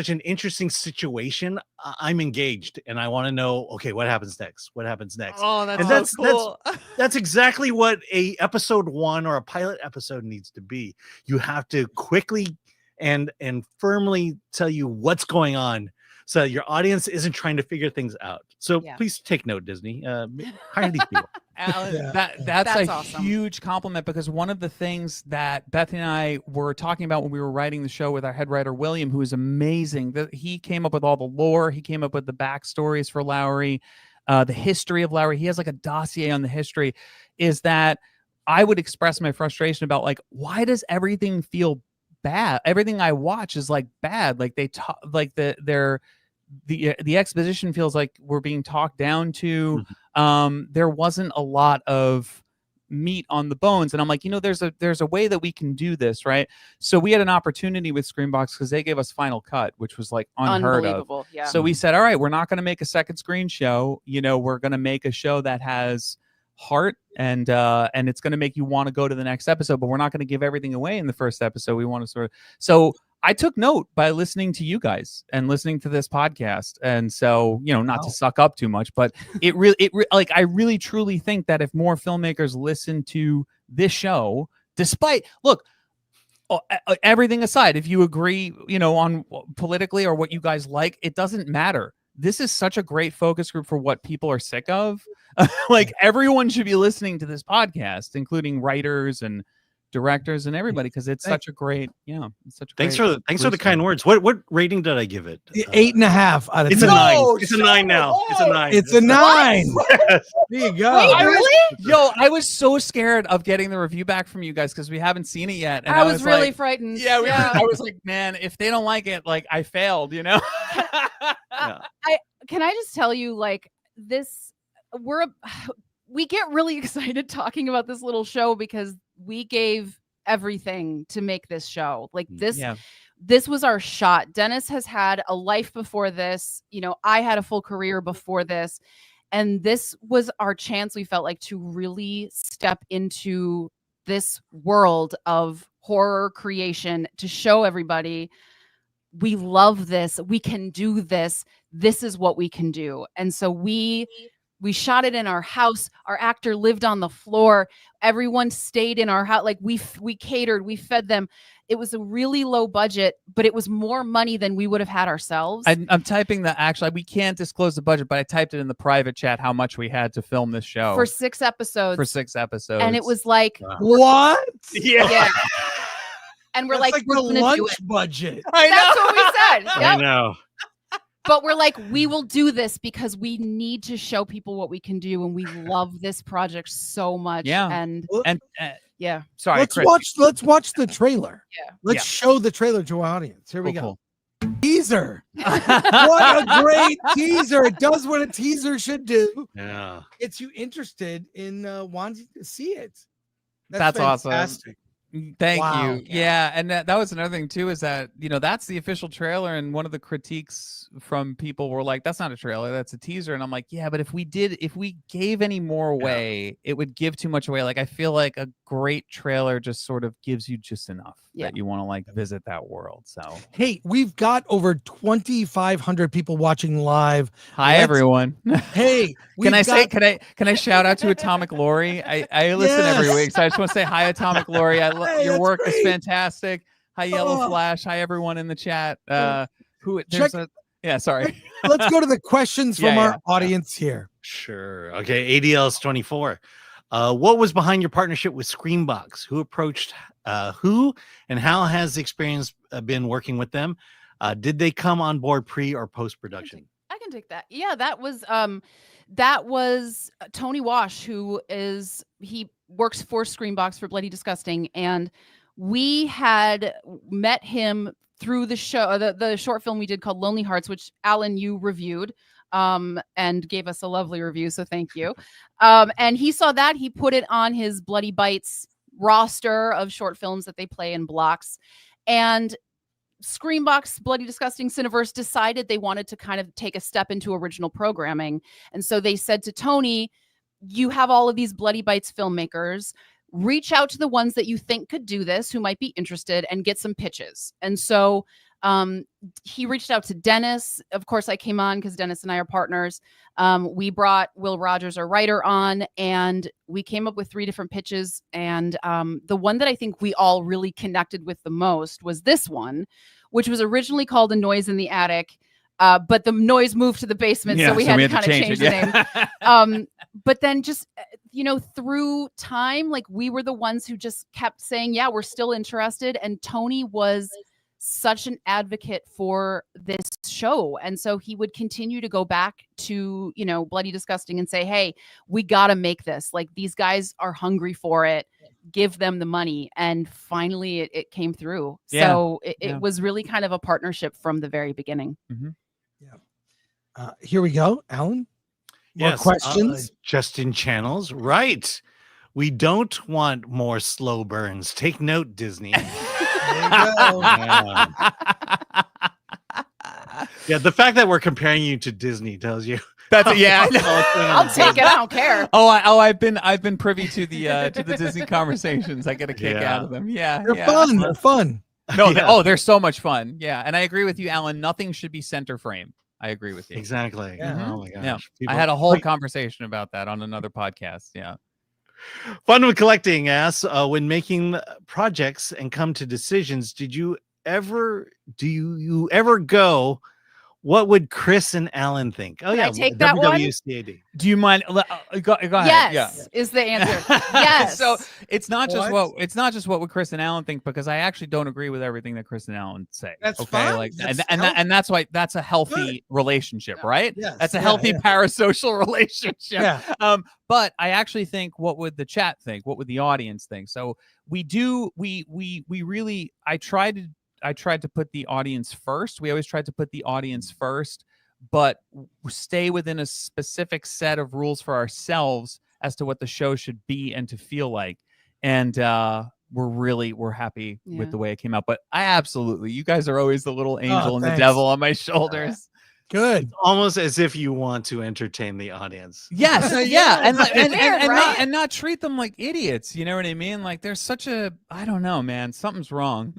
S4: an interesting situation, I'm engaged, and I want to know, okay, what happens next? What happens next?
S21: Oh, that's
S4: and
S21: so cool.
S4: That's exactly what a episode 1 or a pilot episode needs to be. You have to quickly and firmly tell you what's going on, so your audience isn't trying to figure things out. So please take note, Disney. Hire these people.
S21: Alan, that's
S22: awesome.
S21: Huge compliment, because one of the things that Beth and I were talking about when we were writing the show with our head writer William, who is amazing, that he came up with all the lore, he came up with the backstories for Lowry, the history of Lowry. He has like a dossier on the history. Is that I would express my frustration about, like, why does everything feel bad? Everything I watch is like bad. Like they talk, like the exposition feels like we're being talked down to. There wasn't a lot of meat on the bones, and I'm like, there's a way that we can do this, right? So we had an opportunity with Screenbox, because they gave us Final Cut, which was like unheard of.
S22: Yeah.
S21: So we said, all right, we're not going to make a second screen show. We're going to make a show that has heart, and it's going to make you want to go to the next episode, but we're not going to give everything away in the first episode. We want to so I took note by listening to you guys and listening to this podcast. And so, not to suck up too much, but I really truly think that if more filmmakers listen to this show, despite, look, everything aside, if you agree, on politically or what you guys like, it doesn't matter. This is such a great focus group for what people are sick of. Like, everyone should be listening to this podcast, including writers and directors and everybody, because it's such a great, it's such a
S4: Thanks
S21: great
S4: for the kind words. What rating did I give it?
S3: 8.5 out of 10.
S4: It's a 9. It's a 9 now. It's a 9.
S3: It's a 9. There you go.
S21: Wait, really? Yo, I was so scared of getting the review back from you guys because we haven't seen it yet. And
S22: I was really
S21: like,
S22: frightened.
S21: Yeah, I was like, man, if they don't like it, like I failed, you know?
S22: Can I just tell you, like, this, we get really excited talking about this little show because we gave everything to make this show. Like this was our shot. Dennis has had a life before this. You know, I had a full career before this. And this was our chance, we felt like, to really step into this world of horror creation, to show everybody we love this, we can do this, this is what we can do. And so we shot it in our house. Our actor lived on the floor. Everyone stayed in our house. Like we catered, we fed them. It was a really low budget, but it was more money than we would have had ourselves.
S21: I'm typing we can't disclose the budget, but I typed it in the private chat how much we had to film this show
S22: for 6 episodes.
S21: And
S22: it was like,
S3: what?
S22: Yeah. And we're
S3: That's
S22: like
S3: the
S22: we're gonna
S3: lunch
S22: do it.
S3: budget.
S22: That's what we said.
S4: I
S22: Yep.
S4: know.
S22: But we're like, we will do this because we need to show people what we can do, and we love this project so much.
S21: Yeah.
S22: And yeah.
S21: Sorry,
S3: Let's
S21: Chris.
S3: watch the trailer.
S22: Yeah.
S3: Let's show the trailer to our audience. Here we go.
S21: Cool.
S3: Teaser. What a great teaser. It does what a teaser should do.
S4: Yeah.
S3: Gets you interested in wanting to see it.
S21: That's awesome.
S3: fantastic.
S21: Thank
S3: Wow.
S21: you. Yeah, and that was another thing too, is that that's the official trailer, and one of the critiques from people were like, "That's not a trailer, that's a teaser." And I'm like, "Yeah, but if we gave any more away, it would give too much away." Like I feel like a great trailer just sort of gives you just enough that you want to like visit that world. So
S3: Hey, we've got over 2,500 people watching live.
S21: hi everyone.
S3: Hey,
S21: Can I say
S3: got-
S21: can I shout out to Atomic Lori? I listen every
S3: Yes.
S21: week, so I just want to say hi, Atomic Lori.
S3: Hey,
S21: Your
S3: that's
S21: work is
S3: great.
S21: fantastic. Hi, Yellow
S3: Oh.
S21: Flash. Hi, everyone in the chat. Sorry.
S3: Let's go to the questions from
S21: Yeah,
S3: our
S21: yeah.
S3: audience here.
S4: Sure. Okay. ADL's 24. What was behind your partnership with Screambox? Who approached who, and how has the experience been working with them? Did they come on board pre or post production?
S22: I can take that. Yeah, that was Tony Wash, he works for Screambox for Bloody Disgusting, and we had met him through the show, the short film we did called Lonely Hearts, which Alan, you reviewed and gave us a lovely review, so thank you. And he saw that, he put it on his Bloody Bites roster of short films that they play in blocks, and Screambox Bloody Disgusting Cineverse decided they wanted to kind of take a step into original programming. And so they said to Tony, you have all of these Bloody Bites filmmakers, reach out to the ones that you think could do this, who might be interested, and get some pitches. And so he reached out to Dennis. Of course, I came on because Dennis and I are partners. We brought Will Rogers, our writer, on, and we came up with 3 different pitches. And the one that I think we all really connected with the most was this one, which was originally called A Noise in the Attic. But the noise moved to the basement, so we had to kind of change the name. But then just, through time, like we were the ones who just kept saying, yeah, we're still interested. And Tony was such an advocate for this show. And so he would continue to go back to, Bloody Disgusting and say, hey, we got to make this. Like, these guys are hungry for it. Give them the money. And finally it came through.
S21: Yeah.
S22: So it was really kind of a partnership from the very beginning.
S21: Mm-hmm.
S3: Here we go, Alan. More questions?
S4: Justin Channels. Right. We don't want more slow burns. Take note, Disney. Yeah, the fact that we're comparing you to Disney tells you.
S21: I'll
S22: take it. I don't care.
S21: I've been privy to the Disney conversations. I get a kick out of them. Yeah,
S3: They're fun. They're fun.
S21: No, they're so much fun. Yeah, and I agree with you, Alan. Nothing should be center frame. I agree with you.
S4: Exactly.
S21: Yeah.
S4: Oh my gosh.
S21: Yeah.
S4: People-
S21: I had a whole conversation about that on another podcast. Yeah.
S4: Fun with collecting asks, when making projects and come to decisions, do you ever go What would Chris and Alan think? Oh,
S22: Can
S4: yeah.
S22: I take that one?
S4: WWCAD.
S21: Do you mind? Go ahead.
S22: Yes, is the answer. Yes.
S21: So it's not just what would Chris and Alan think, because I actually don't agree with everything that Chris and Alan say.
S3: That's
S21: okay,
S3: fine.
S21: like
S3: That's
S21: and that's why that's a healthy relationship, right?
S3: Yes.
S21: That's a
S3: Yeah,
S21: healthy
S3: yeah.
S21: parasocial relationship.
S3: Yeah.
S21: But I actually think, what would the chat think? What would the audience think? So we really, I tried to put the audience first. We always tried to put the audience first, but stay within a specific set of rules for ourselves as to what the show should be and to feel like. And we're happy with the way it came out. But you guys are always the little angel and the devil on my shoulders.
S3: Good.
S4: It's almost as if you want to entertain the audience.
S21: Yes, yeah, and
S22: Weird,
S21: not treat them like idiots. You know what I mean? Like, there's such a, I don't know, man. Something's wrong.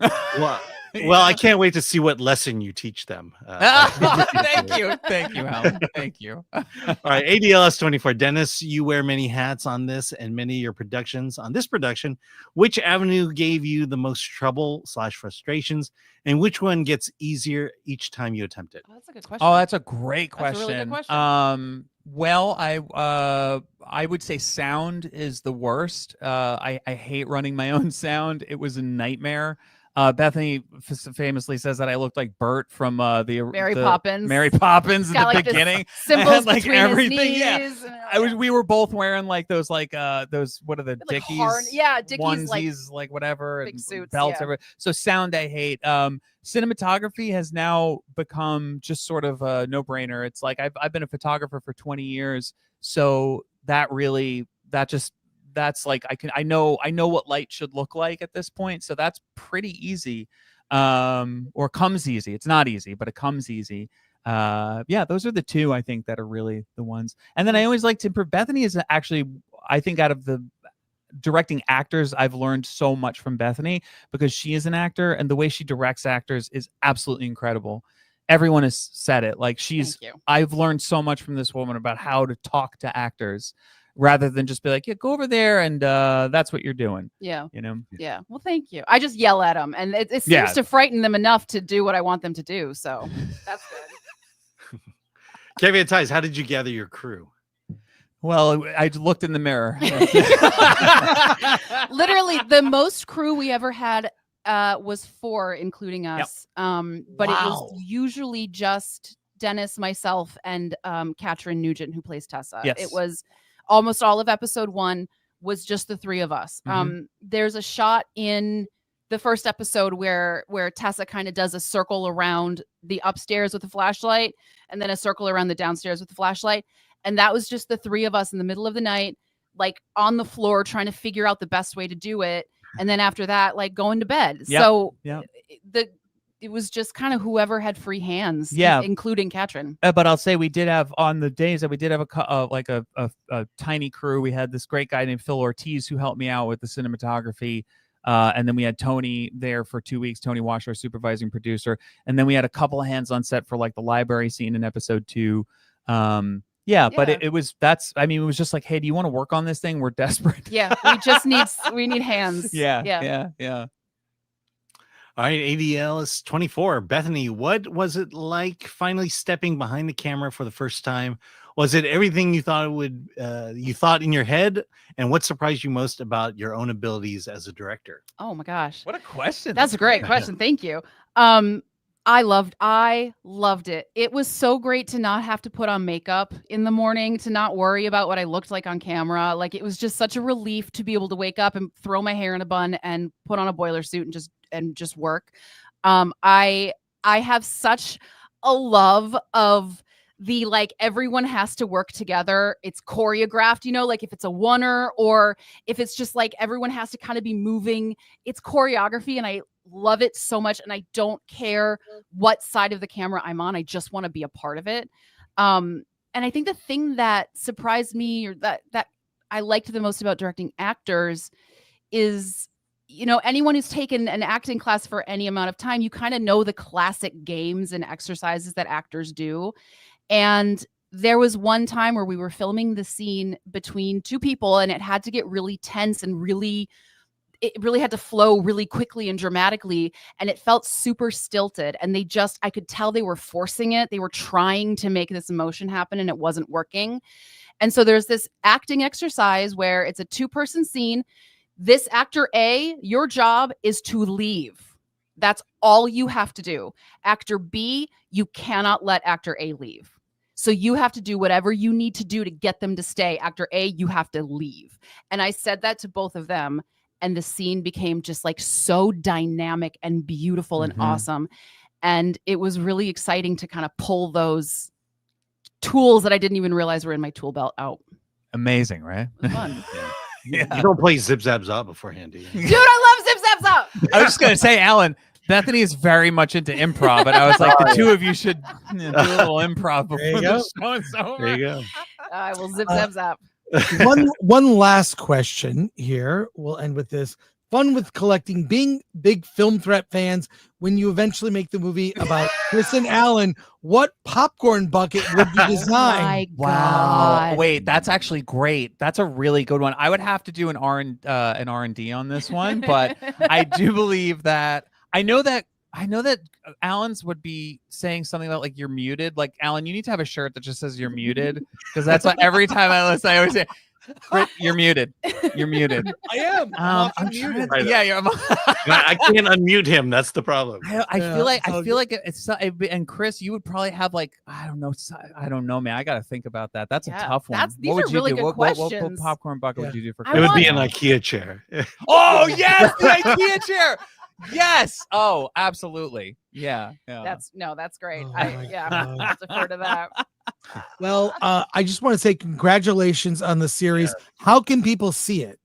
S4: Well, I can't wait to see what lesson you teach them.
S21: Thank you, Alan. Thank you.
S4: All right, ADLS 24. Dennis, you wear many hats on this and many of your productions. On this production, which avenue gave you the most trouble / frustrations, and which one gets easier each time you attempt it?
S22: Oh, that's a good question.
S21: Oh, that's a great question.
S22: That's a really good question.
S21: Well, I would say sound is the worst. I hate running my own sound. It was a nightmare. Bethany famously says that I looked like Bert from the
S22: Mary Poppins.
S21: Mary Poppins in the
S22: Got, like, this
S21: beginning.
S22: symbols
S21: like
S22: between his
S21: everything.
S22: knees
S21: Yeah, we were both wearing like those what are the
S22: Like
S21: Dickies?
S22: Dickies,
S21: onesies, like whatever,
S22: big
S21: and
S22: suits,
S21: belts.
S22: yeah.
S21: Everywhere. So sound I hate. Cinematography has now become just sort of a no-brainer. It's like I've been a photographer for 20 years, so that's like I know what light should look like at this point, so that's pretty easy. Or comes easy. It's not easy, but it comes easy. Yeah, those are the two I think that are really the ones. And then I always like to improve. Bethany is actually, I think, out of the directing actors, I've learned so much from Bethany, because she is an actor, and the way she directs actors is absolutely incredible. Everyone has said it. Like, I've learned so much from this woman about how to talk to actors, rather than just be like, yeah, go over there and that's what you're doing.
S22: Yeah.
S21: You know?
S22: Yeah. Well, thank you. I just yell at them, and it seems to frighten them enough to do what I want them to do. So that's good.
S4: Kevin and Tice, how did you gather your crew?
S21: Well, I looked in the mirror.
S22: Literally, the most crew we ever had was 4, including us. But it was usually just Dennis, myself, and Katrin Nugent, who plays Tessa.
S21: Yes.
S22: It was almost all of episode 1 was just the 3 of us. There's a shot in the first episode where Tessa kind of does a circle around the upstairs with a flashlight, and then a circle around the downstairs with the flashlight. And that was just the 3 of us in the middle of the night, like on the floor, trying to figure out the best way to do it. And then after that, like going to bed.
S21: Yep.
S22: So
S21: Yep.
S22: it was just kind of whoever had free hands,
S21: Yeah.
S22: including Katrin.
S21: But I'll say we did have, on the days that we did have a tiny crew. We had this great guy named Phil Ortiz who helped me out with the cinematography. And then we had Tony there for 2 weeks. Tony Wash, our supervising producer. And then we had a couple of hands on set for like the library scene in episode 2. But it was just like, hey, do you want to work on this thing? We're desperate.
S22: Yeah, we need hands.
S21: Yeah.
S4: All right, ADL is 24. Bethany, what was it like finally stepping behind the camera for the first time? Was it everything you thought it would? You thought in your head, and what surprised you most about your own abilities as a director?
S22: Oh my gosh,
S21: what a question!
S22: That's a great question. Thank you. I loved it. It was so great to not have to put on makeup in the morning, to not worry about what I looked like on camera. Like, it was just such a relief to be able to wake up and throw my hair in a bun and put on a boiler suit and just work. I have such a love of the, like, everyone has to work together. It's choreographed, you know, like if it's a oneer or if it's just like everyone has to kind of be moving, it's choreography, and I love it so much. And I don't care what side of the camera I'm on. I just want to be a part of it. And I think the thing that surprised me, or that I liked the most about directing actors, is, you know, anyone who's taken an acting class for any amount of time, you kind of know the classic games and exercises that actors do. And there was one time where we were filming the scene between 2 people, and it had to get really tense and really it really had to flow really quickly and dramatically, and it felt super stilted. And I could tell they were forcing it. They were trying to make this emotion happen, and it wasn't working. And so there's this acting exercise where it's a 2-person scene. This actor A, your job is to leave. That's all you have to do. Actor B, you cannot let actor A leave. So you have to do whatever you need to do to get them to stay. Actor A, you have to leave. And I said that to both of them. And the scene became just like so dynamic and beautiful and awesome. And it was really exciting to kind of pull those tools that I didn't even realize were in my tool belt out.
S21: Amazing, right?
S22: It was fun.
S4: Yeah. You don't play Zip Zap Zop beforehand, do you?
S22: Dude, I love Zip Zap Zop.
S21: I was just going to say, Alan, Bethany is very much into improv, and I was like, the two of you should do a little improv before the show is over.
S4: There you go.
S22: I will Zip Zap Zap.
S3: One last question here. We'll end with this. Fun with collecting, being big Film Threat fans, when you eventually make the movie about Chris and Alan, what popcorn bucket would you design?
S21: Wow. Wait, that's actually great. That's a really good one. I would have to do an R&D on this one, but I do believe that I know that Alan's would be saying something about like you're muted. Like, Alan, you need to have a shirt that just says you're muted, because that's what every time I listen, I always say, you're muted. You're muted.
S3: I am. I'm muted.
S21: Yeah,
S4: I can't unmute him. That's the problem.
S21: I feel like it's and Chris, you would probably have like I don't know, man. I got to think about that. That's a tough one.
S22: These
S21: what
S22: are
S21: would
S22: really
S21: you do?
S22: good
S21: What
S22: questions.
S21: popcorn bucket would you do for?
S4: It would be an IKEA chair.
S21: Oh yes, the IKEA chair. Yes. Oh, absolutely. Yeah.
S22: That's great. I'll defer to that.
S3: Well, I just want to say congratulations on the series. How can people see it?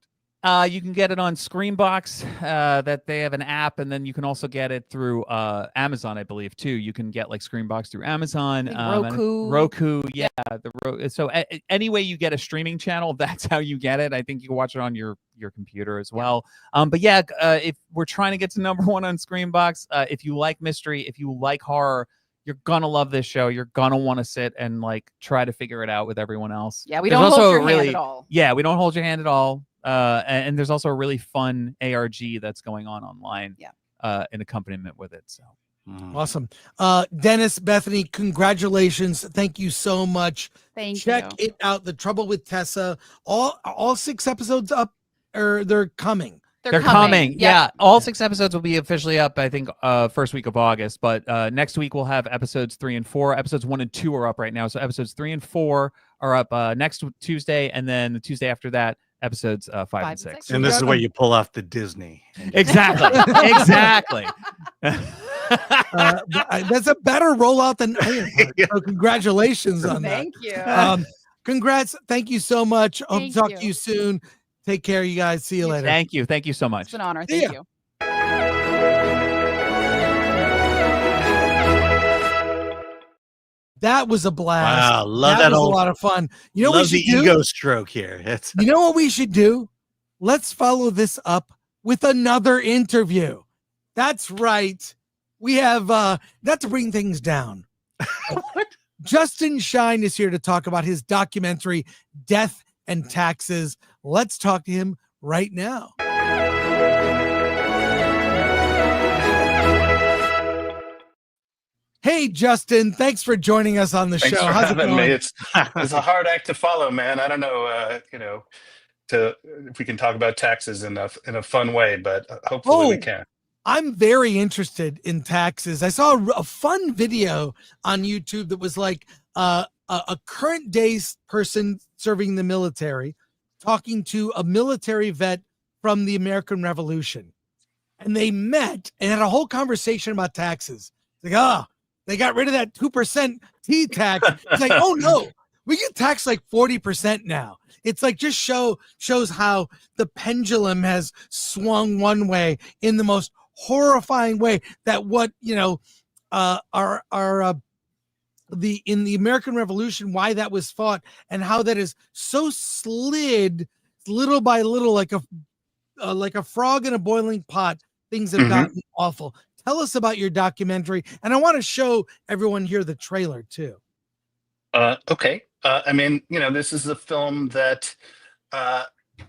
S21: You can get it on Screenbox. That they have an app, and then you can also get it through Amazon, I believe, too. You can get like Screenbox through Amazon, Roku. Yeah, so any way you get a streaming channel, that's how you get it. I think you can watch it on your computer as well. But yeah, if we're trying to get to #1 on Screenbox, if you like mystery, if you like horror, you're gonna love this show. You're gonna want to sit and like try to figure it out with everyone else.
S22: Yeah, we don't hold your hand at all.
S21: Yeah, we don't hold your hand at all. And there's also a really fun ARG that's going on online. In accompaniment with it. So
S3: awesome. Dennis, Bethany, congratulations. Thank you so much. Check it out. The Trouble with Tessa. All 6 episodes up, or they're coming.
S21: They're coming. Yeah. All 6 episodes will be officially up, I think, first week of August. But next week we'll have episodes 3 and 4. Episodes 1 and 2 are up right now. So episodes 3 and 4 are up next Tuesday, and then the Tuesday after that, episodes 5 and 6.
S4: And this is where you pull off the Disney.
S21: Exactly. Exactly.
S3: That's a better rollout than Ironheart. So congratulations on that.
S22: Thank you.
S3: Congrats. Thank you so much. Hope to talk to you soon. Take care, you guys. See you later.
S21: Thank you. Thank you so much.
S22: It's an honor. Thank you.
S3: That was a blast.
S4: Wow, love
S3: that
S4: that
S3: was
S4: old,
S3: a lot of fun. You know what
S4: love
S3: we
S4: the
S3: should do?
S4: ego stroke here.
S3: You know what we should do? Let's follow this up with another interview. That's right. We have not to bring things down. Justin Schein is here to talk about his documentary, Death and Taxes. Let's talk to him right now. Hey, Justin, thanks for joining us on the
S1: Thanks
S3: show.
S1: for
S3: How's it
S1: having
S3: going?
S1: me. It's a hard act to follow, man. I don't know, if we can talk about taxes in a fun way, but hopefully we can.
S3: I'm very interested in taxes. I saw a fun video on YouTube that was like a current day person serving the military talking to a military vet from the American Revolution. And they met and had a whole conversation about taxes. Like, they got rid of that 2% T tax. It's like, oh no, we get taxed like 40% now. It's like just shows how the pendulum has swung one way in the most horrifying way. That what in the American Revolution, why that was fought and how that is so slid little by little, like a frog in a boiling pot. Things have gotten awful. Tell us about your documentary, and I want to show everyone here the trailer too.
S1: Okay. This is a film that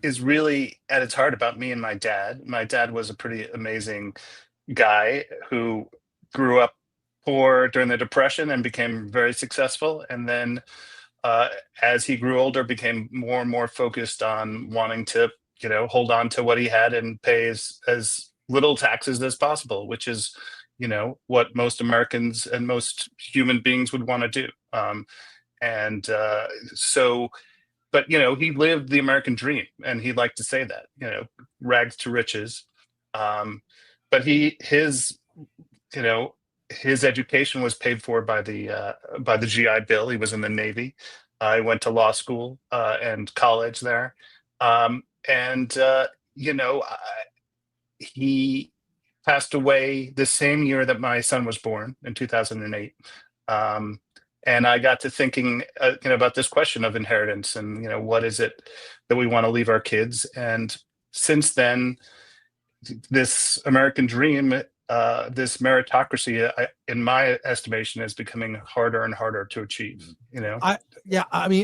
S1: is really at its heart about me and my dad. My dad was a pretty amazing guy who grew up poor during the Depression and became very successful. And then as he grew older, became more and more focused on wanting to, hold on to what he had and pay as little taxes as possible, which is, what most Americans and most human beings would want to do. But he lived the American dream, and he liked to say that, rags to riches. But his education was paid for by the GI Bill. He was in the Navy. I went to law school and college there, he passed away the same year that my son was born in 2008. And I got to thinking, about this question of inheritance and, what is it that we want to leave our kids? And since then, this American dream, this meritocracy, in my estimation, is becoming harder and harder to achieve.
S3: I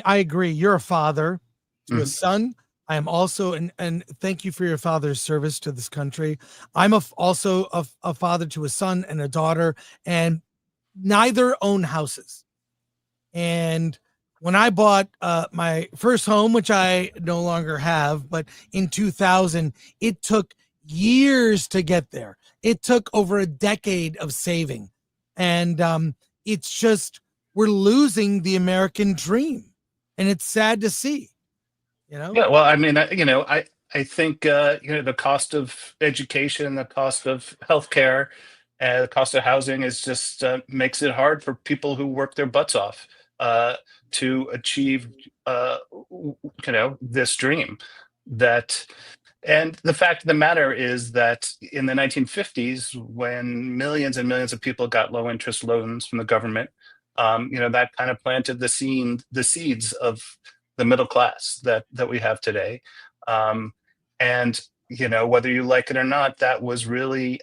S3: agree. You're a father to a son. I am also, and thank you for your father's service to this country. I'm also a father to a son and a daughter, and neither own houses. And when I bought my first home, which I no longer have, but in 2000, it took years to get there. It took over a decade of saving. And it's just, we're losing the American dream. And it's sad to see,
S1: Yeah, well, I mean, I think, the cost of education, the cost of healthcare, the cost of housing is just makes it hard for people who work their butts off to achieve, this dream. And the fact of the matter is that in the 1950s, when millions and millions of people got low interest loans from the government, that kind of planted the seeds of the middle class that we have today. And whether you like it or not, that was really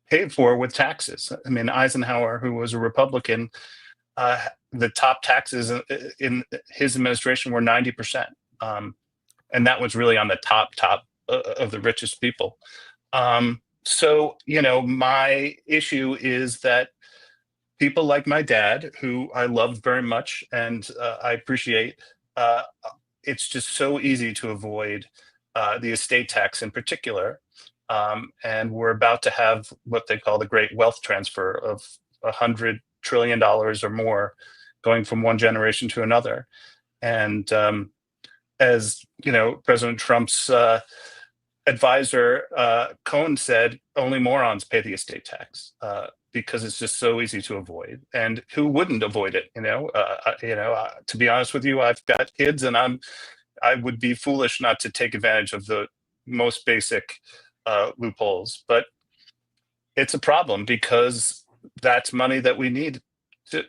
S1: paid for with taxes. I mean, Eisenhower, who was a Republican, the top taxes in his administration were 90%. And that was really on the top of the richest people. So, my issue is that people like my dad, who I love very much and I appreciate, it's just so easy to avoid the estate tax in particular. And we're about to have what they call the great wealth transfer of $100 trillion or more going from one generation to another. And as President Trump's advisor Cohen said, only morons pay the estate tax because it's just so easy to avoid. And who wouldn't avoid it? To be honest with you, I've got kids, and I would be foolish not to take advantage of the most basic loopholes. But it's a problem because that's money that we need to,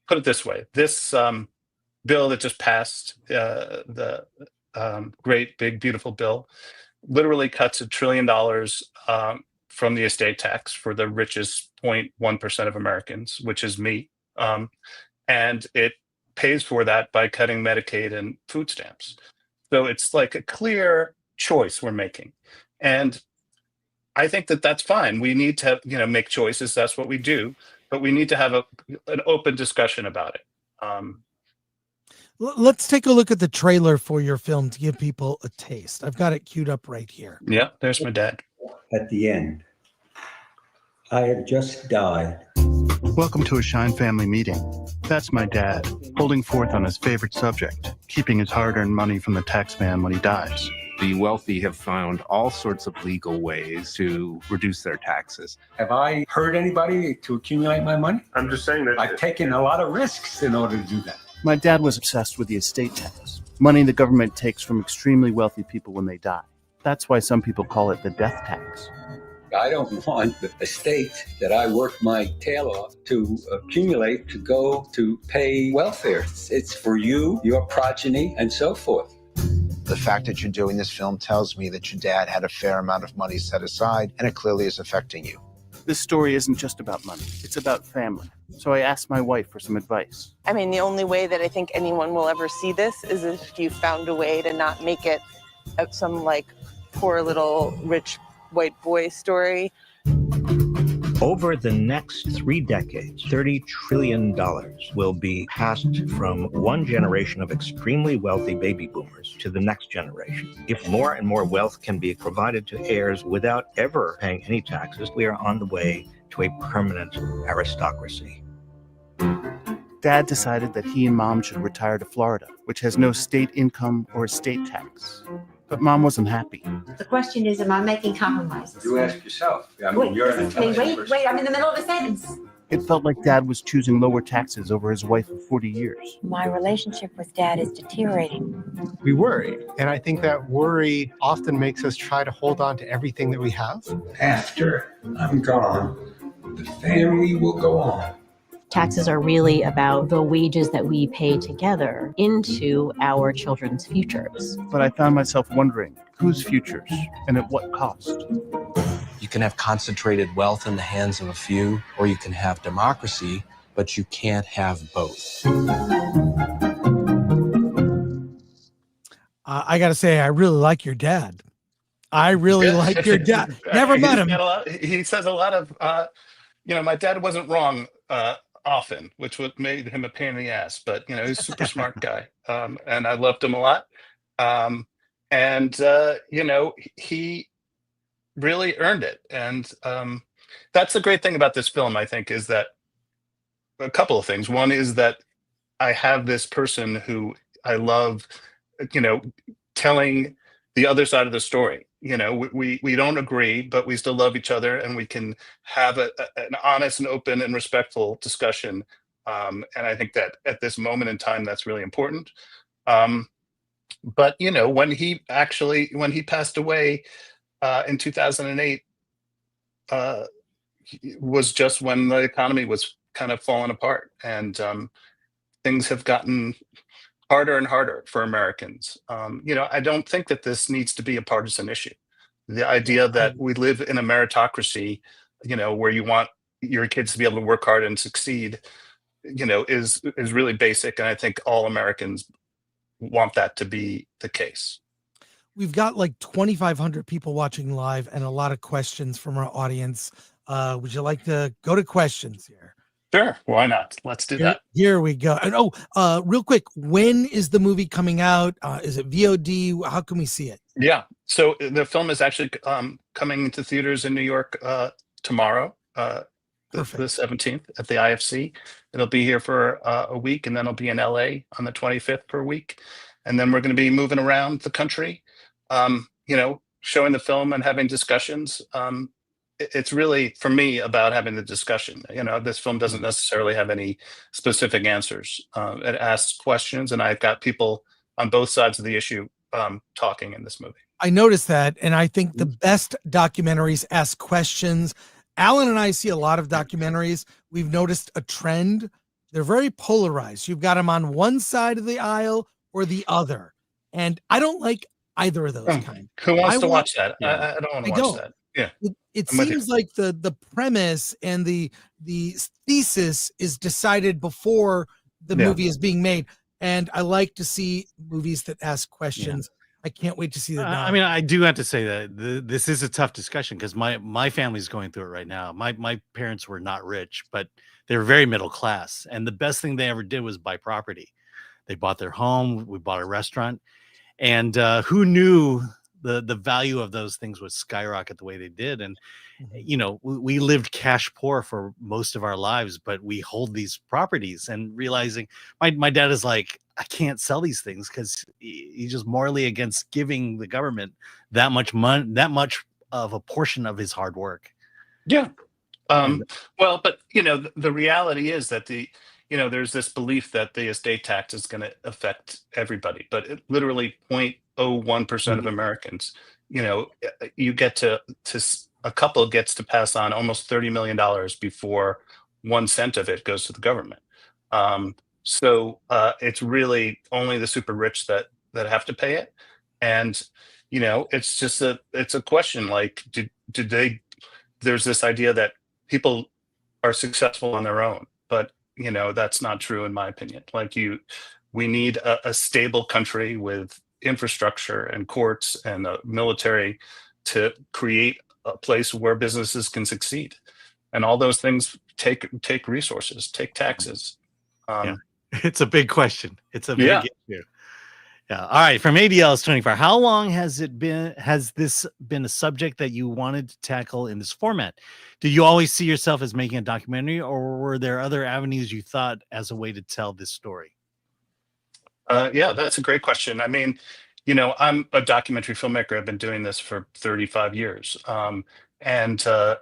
S1: put it this way. This bill that just passed, the great, big, beautiful bill, literally cuts $1 trillion from the estate tax for the richest 0.1% of Americans, which is me. And it pays for that by cutting Medicaid and food stamps. So it's like a clear choice we're making. And I think that that's fine. We need to, make choices. That's what we do. But we need to have an open discussion about it.
S3: Let's take a look at the trailer for your film to give people a taste. I've got it queued up right here.
S1: Yeah, there's my dad.
S2: At the end, I have just died.
S10: Welcome to a Schein family meeting. That's my dad, holding forth on his favorite subject, keeping his hard-earned money from the tax man when he dies.
S23: The wealthy have found all sorts of legal ways to reduce their taxes.
S2: Have I hurt anybody to accumulate my money?
S24: I'm just saying that
S2: I've taken a lot of risks in order to do that.
S10: My dad was obsessed with the estate tax, money the government takes from extremely wealthy people when they die. That's why some people call it the death tax.
S2: I don't want the estate that I worked my tail off to accumulate to go to pay welfare. It's for you, your progeny, and so forth.
S25: The fact that you're doing this film tells me that your dad had a fair amount of money set aside, and it clearly is affecting you.
S1: this story isn't just about money. It's about family. So I asked my wife for some advice.
S5: I mean, the only way that I think anyone will ever see this is if you found a way to not make it some like poor little rich white boy story.
S8: Over the next 3 decades, $30 trillion will be passed from one generation of extremely wealthy baby boomers to the next generation. If more and more wealth can be provided to heirs without ever paying any taxes, we are on the way to a permanent aristocracy.
S1: Dad decided that he and Mom should retire to Florida, which has no state income or estate tax. But Mom wasn't happy.
S9: The question is, am I making compromises?
S2: You ask yourself. I mean,
S9: Wait,
S2: you're an intelligent person.
S9: I'm in the middle of a sentence.
S1: It felt like Dad was choosing lower taxes over his wife of 40 years.
S9: My relationship with Dad is deteriorating.
S24: We worry. And I think that worry often makes us try to hold on to everything that we have.
S2: After I'm gone, the family will go on.
S25: Taxes are really about the wages that we pay together into our children's futures.
S1: But I found myself wondering, whose futures and at what cost?
S26: You can have concentrated wealth in the hands of a few, or you can have democracy, but you can't have both.
S3: I got to say, I really like your dad. I really like your dad. Never met him.
S1: He says a lot of, my dad wasn't wrong often, which made him a pain in the ass, but he's a super smart guy. And I loved him a lot. He really earned it. And that's the great thing about this film, I think, is that a couple of things. One is that I have this person who I love, telling the other side of the story. We don't agree, but we still love each other, and we can have an honest and open and respectful discussion. And I think that at this moment in time, that's really important. But when he passed away in 2008, was just when the economy was kind of falling apart, and things have gotten harder and harder for Americans. I don't think that this needs to be a partisan issue. The idea that we live in a meritocracy, where you want your kids to be able to work hard and succeed, is really basic. And I think all Americans want that to be the case.
S3: We've got like 2,500 people watching live and a lot of questions from our audience. Would you like to go to questions here?
S1: Sure. Why not? Let's do that.
S3: Here we go. And real quick, when is the movie coming out? Is it VOD? How can we see it?
S1: Yeah. So the film is actually coming to theaters in New York tomorrow, the 17th at the IFC. It'll be here for a week, and then it'll be in LA on the 25th per week. And then we're going to be moving around the country, showing the film and having discussions. It's really, for me, about having the discussion. This film doesn't necessarily have any specific answers. It asks questions, and I've got people on both sides of the issue talking in this movie.
S3: I noticed that, and I think the best documentaries ask questions. Alan and I see a lot of documentaries. We've noticed a trend. They're very polarized. You've got them on one side of the aisle or the other. And I don't like either of those kinds.
S1: Who wants to watch that? I don't want to watch that. Yeah.
S3: It seems like the premise and the thesis is decided before the movie is being made. And I like to see movies that ask questions. Yeah. I can't wait to see that.
S4: I mean, I do have to say that this is a tough discussion because my family's going through it right now. My parents were not rich, but they were very middle class. And the best thing they ever did was buy property. They bought their home. We bought a restaurant. And who knew the value of those things would skyrocket the way they did? And, we lived cash poor for most of our lives, but we hold these properties and realizing my dad is like, I can't sell these things because he's just morally against giving the government that much money, that much of a portion of his hard work.
S1: Yeah. Well, but the reality is that there's this belief that the estate tax is going to affect everybody, but it literally 0.01% of Americans, you get to a couple gets to pass on almost $30 million before 1 cent of it goes to the government. So it's really only the super rich that have to pay it. And, it's just it's a question like, did they, there's this idea that people are successful on their own, but that's not true in my opinion. We need a stable country with infrastructure and courts and a military to create a place where businesses can succeed, and all those things take resources, take taxes.
S4: It's a big question. It's a big
S1: Yeah.
S4: issue. Yeah. All right. From ADL's 24. How long has this been a subject that you wanted to tackle in this format? Did you always see yourself as making a documentary, or were there other avenues you thought as a way to tell this story?
S1: Yeah, that's a great question. I mean, I'm a documentary filmmaker. I've been doing this for 35 years. And for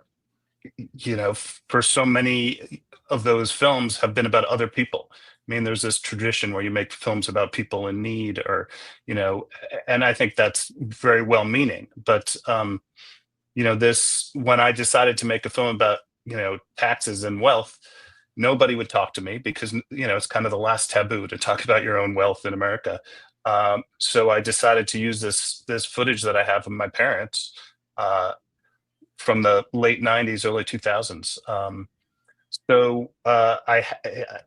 S1: so many of those films have been about other people. I mean, there's this tradition where you make films about people in need, or, and I think that's very well meaning. But, when I decided to make a film about, taxes and wealth, nobody would talk to me because, it's kind of the last taboo to talk about your own wealth in America. So I decided to use this footage that I have of my parents from the late 90s, early 2000s.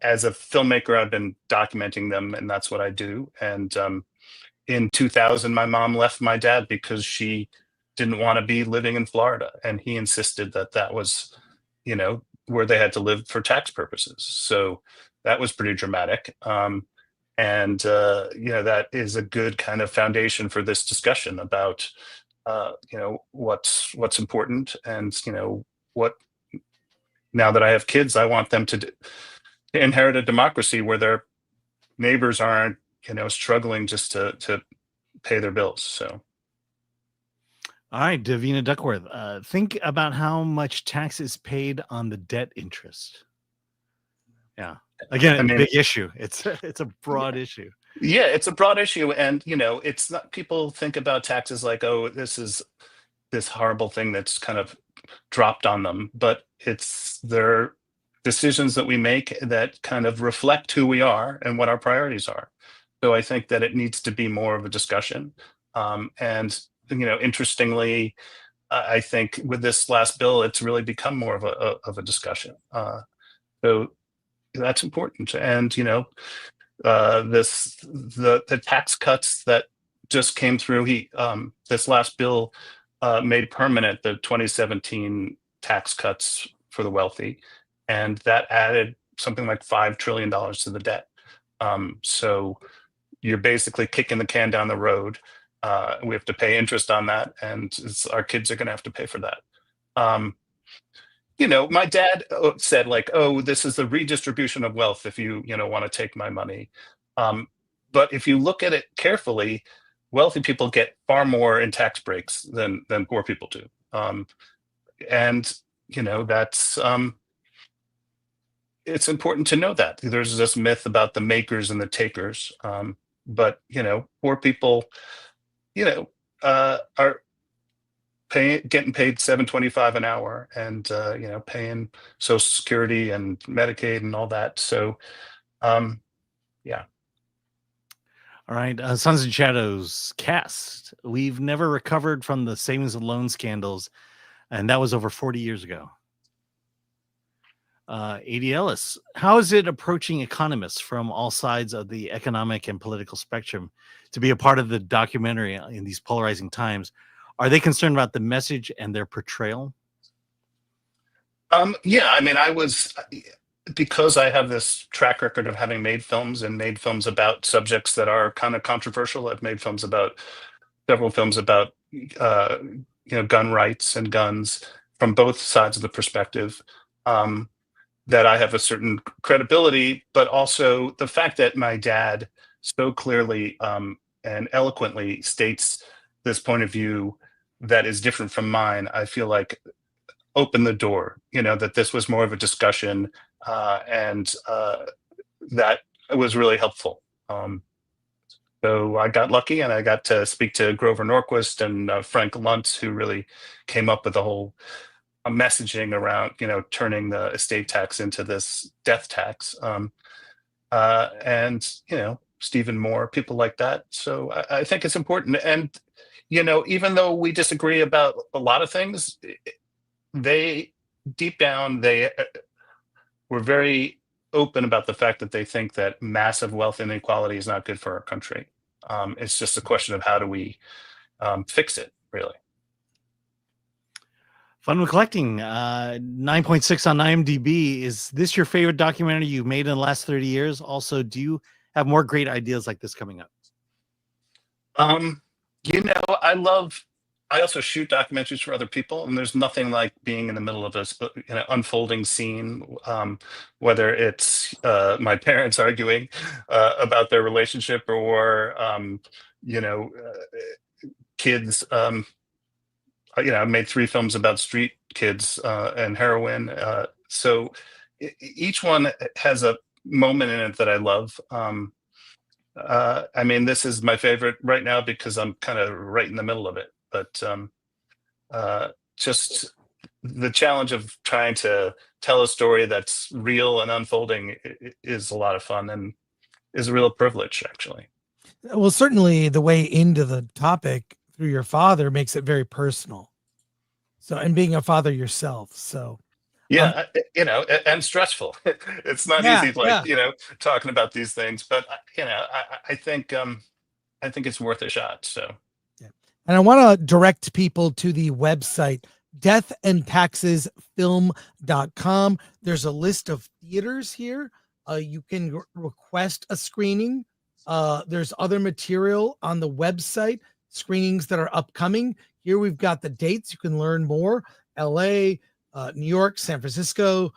S1: As a filmmaker, I've been documenting them, and that's what I do. And in 2000, my mom left my dad because she didn't want to be living in Florida, and he insisted that was, where they had to live for tax purposes. So that was pretty dramatic. That is a good kind of foundation for this discussion about, what's important, and what. Now that I have kids, I want them to inherit a democracy where their neighbors aren't, struggling just to pay their bills. So.
S4: All right, Davina Duckworth, think about how much tax is paid on the debt interest. Yeah. Again, big issue. It's a broad issue.
S1: Yeah, it's a broad issue. And, it's not, people think about taxes like, oh, this is this horrible thing that's kind of dropped on them, but it's their decisions that we make that kind of reflect who we are and what our priorities are. So I think that it needs to be more of a discussion. Interestingly, I think with this last bill, it's really become more of a discussion. So that's important. And the tax cuts that just came through. This last bill made permanent the 2017 tax cuts for the wealthy, and that added something like $5 trillion to the debt. So you're basically kicking the can down the road. We have to pay interest on that, and our kids are going to have to pay for that. My dad said, like, oh, this is the redistribution of wealth if you want to take my money. But if you look at it carefully, wealthy people get far more in tax breaks than poor people do. That's it's important to know that. There's this myth about the makers and the takers. But poor people, are getting paid $7.25 an hour, and paying Social Security and Medicaid and all that. So yeah.
S4: All right, Sons and Shadows cast. We've never recovered from the savings and loan scandals, and that was over 40 years ago. A.D. Ellis, how is it approaching economists from all sides of the economic and political spectrum to be a part of the documentary in these polarizing times? Are they concerned about the message and their portrayal?
S1: Yeah, I mean, because I have this track record of having made films about subjects that are kind of controversial. I've made several films about gun rights and guns from both sides of the perspective. That I have a certain credibility, but also the fact that my dad so clearly and eloquently states this point of view that is different from mine, I feel like opened the door, that this was more of a discussion, and that was really helpful. So I got lucky, and I got to speak to Grover Norquist and Frank Luntz, who really came up with the whole messaging around, turning the estate tax into this death tax. And, Stephen Moore, people like that. So I think it's important. And, even though we disagree about a lot of things, they deep down, they were very open about the fact that they think that massive wealth inequality is not good for our country. It's just a question of how do we fix it, really.
S4: Fun with Collecting, 9.6 on IMDb. Is this your favorite documentary you've made in the last 30 years? Also, do you have more great ideas like this coming up?
S1: I also shoot documentaries for other people, and there's nothing like being in the middle of an unfolding scene, whether it's my parents arguing about their relationship or kids. I made 3 films about street kids and heroin. So each one has a moment in it that I love. This is my favorite right now because I'm kind of right in the middle of it. But just the challenge of trying to tell a story that's real and unfolding is a lot of fun and is a real privilege, actually.
S3: Well, certainly the way into the topic through your father makes it very personal. So, and being a father yourself. So,
S1: yeah, and stressful. It's not easy, talking about these things, but I think it's worth a shot. So.
S3: And I want to direct people to the website, deathandtaxesfilm.com. There's a list of theaters here. You can request a screening. There's other material on the website, screenings that are upcoming. Here we've got the dates. You can learn more. LA, New York, San Francisco.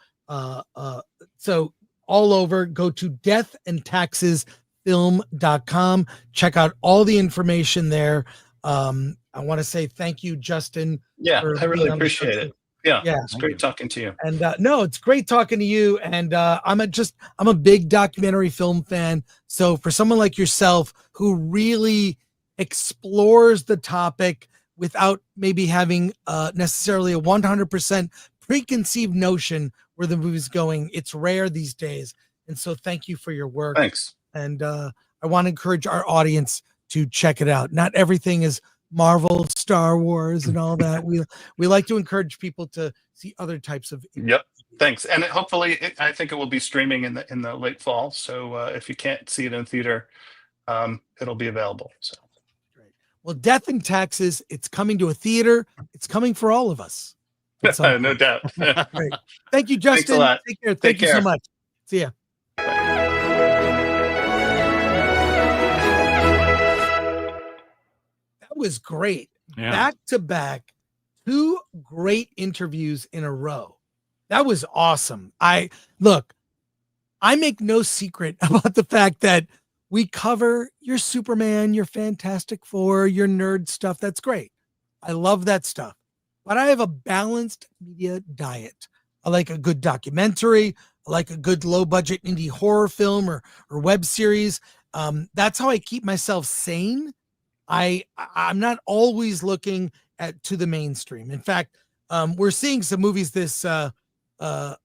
S3: So all over, go to deathandtaxesfilm.com. Check out all the information there. I want to say thank you, Justin.
S1: Yeah, I really appreciate it. Yeah, it's great talking to you.
S3: And no, it's great talking to you. And I'm a big documentary film fan. So for someone like yourself who really explores the topic without maybe having necessarily a 100% preconceived notion where the movie's going, it's rare these days. And so thank you for your work.
S1: Thanks.
S3: And I want to encourage our audience to check it out. Not everything is Marvel, Star Wars, and all that. We like to encourage people to see other types of.
S1: Yep. Thanks. And hopefully, I think it will be streaming in the late fall. So if you can't see it in theater, it'll be available. So.
S3: Great. Well, Death and Taxes. It's coming to a theater. It's coming for all of us.
S1: No doubt.
S3: Great. Thank you, Justin.
S1: Thanks a lot.
S3: Take care. Thank you so much. See ya. Was great. Back to back, 2 great interviews in a row. That was awesome. I make no secret about the fact that we cover your Superman, your Fantastic Four, your nerd stuff. That's great. I love that stuff. But I have a balanced media diet. I like a good documentary. I like a good low budget indie horror film or web series. That's how I keep myself sane. I'm not always looking to the mainstream. In fact, we're seeing some movies this for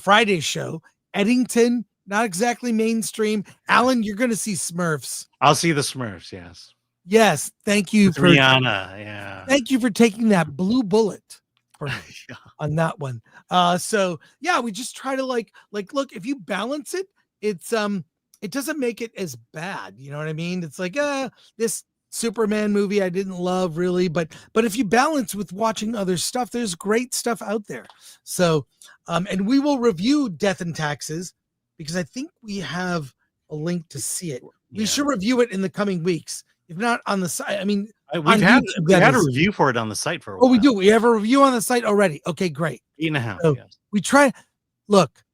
S3: Friday's show. Eddington, not exactly mainstream. Alan, you're going to see Smurfs.
S4: I'll see the Smurfs. Yes.
S3: Yes. Thank you
S4: for Rihanna. Yeah.
S3: Thank you for taking that blue bullet for me on that one. So yeah, we just try to like look, if you balance it, it's it doesn't make it as bad. You know what I mean? It's like, this Superman movie I didn't love really, but if you balance with watching other stuff, there's great stuff out there. So, and we will review Death and Taxes because I think we have a link to see it. We should review it in the coming weeks. If not on the site, I mean,
S4: we've had a review for it on the site for a while.
S3: Oh, we do. We have a review on the site already. Okay, great.
S4: 8.5.
S3: So
S4: yes.
S3: We try. Look,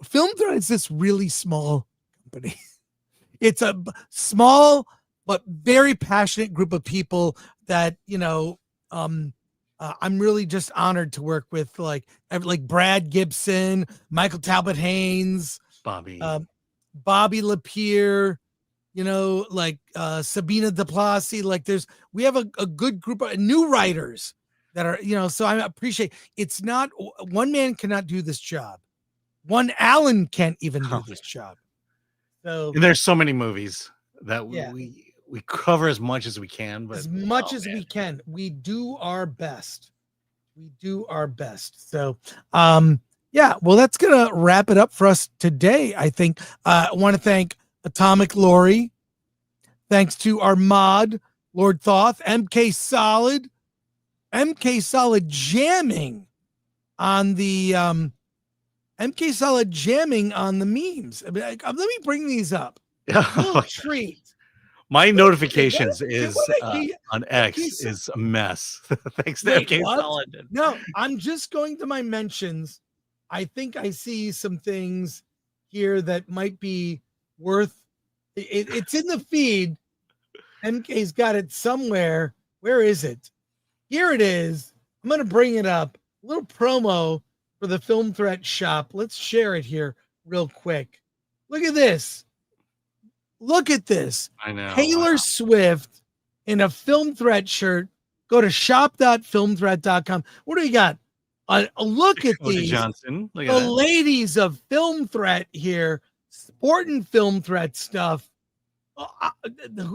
S3: Film Thread is this really small company. It's a small but very passionate group of people that I'm really just honored to work with, like Brad Gibson, Michael Talbot Haynes,
S4: Bobby
S3: Lapierre, Sabina DePlacy. We have a good group of new writers that are, so I appreciate it's not one man cannot do this job. One Alan can't even do this job. So
S4: and there's so many movies that we cover as much as we can, but
S3: as much as we can, we do our best. We do our best. So, yeah, well, that's going to wrap it up for us today, I think. I want to thank Atomic Lori. Thanks to our mod, Lord Thoth, MK Solid jamming on the memes. Let me bring these up. Little treat.
S4: My notifications on X is a mess. Thanks to MK
S3: What?
S4: Solid.
S3: No, I'm just going to my mentions. I think I see some things here that might be worth it's in the feed. MK's got it somewhere. Where is it? Here it is. I'm going to bring it up. A little promo for the Film Threat shop. Let's share it here real quick. Look at this. Look at this.
S4: I know.
S3: Taylor Swift in a Film Threat shirt. Go to shop.filmthreat.com. What do we got? Look at
S4: Cody
S3: these.
S4: Johnson. Look at
S3: The
S4: that.
S3: ladies of Film Threat here, sporting Film Threat stuff.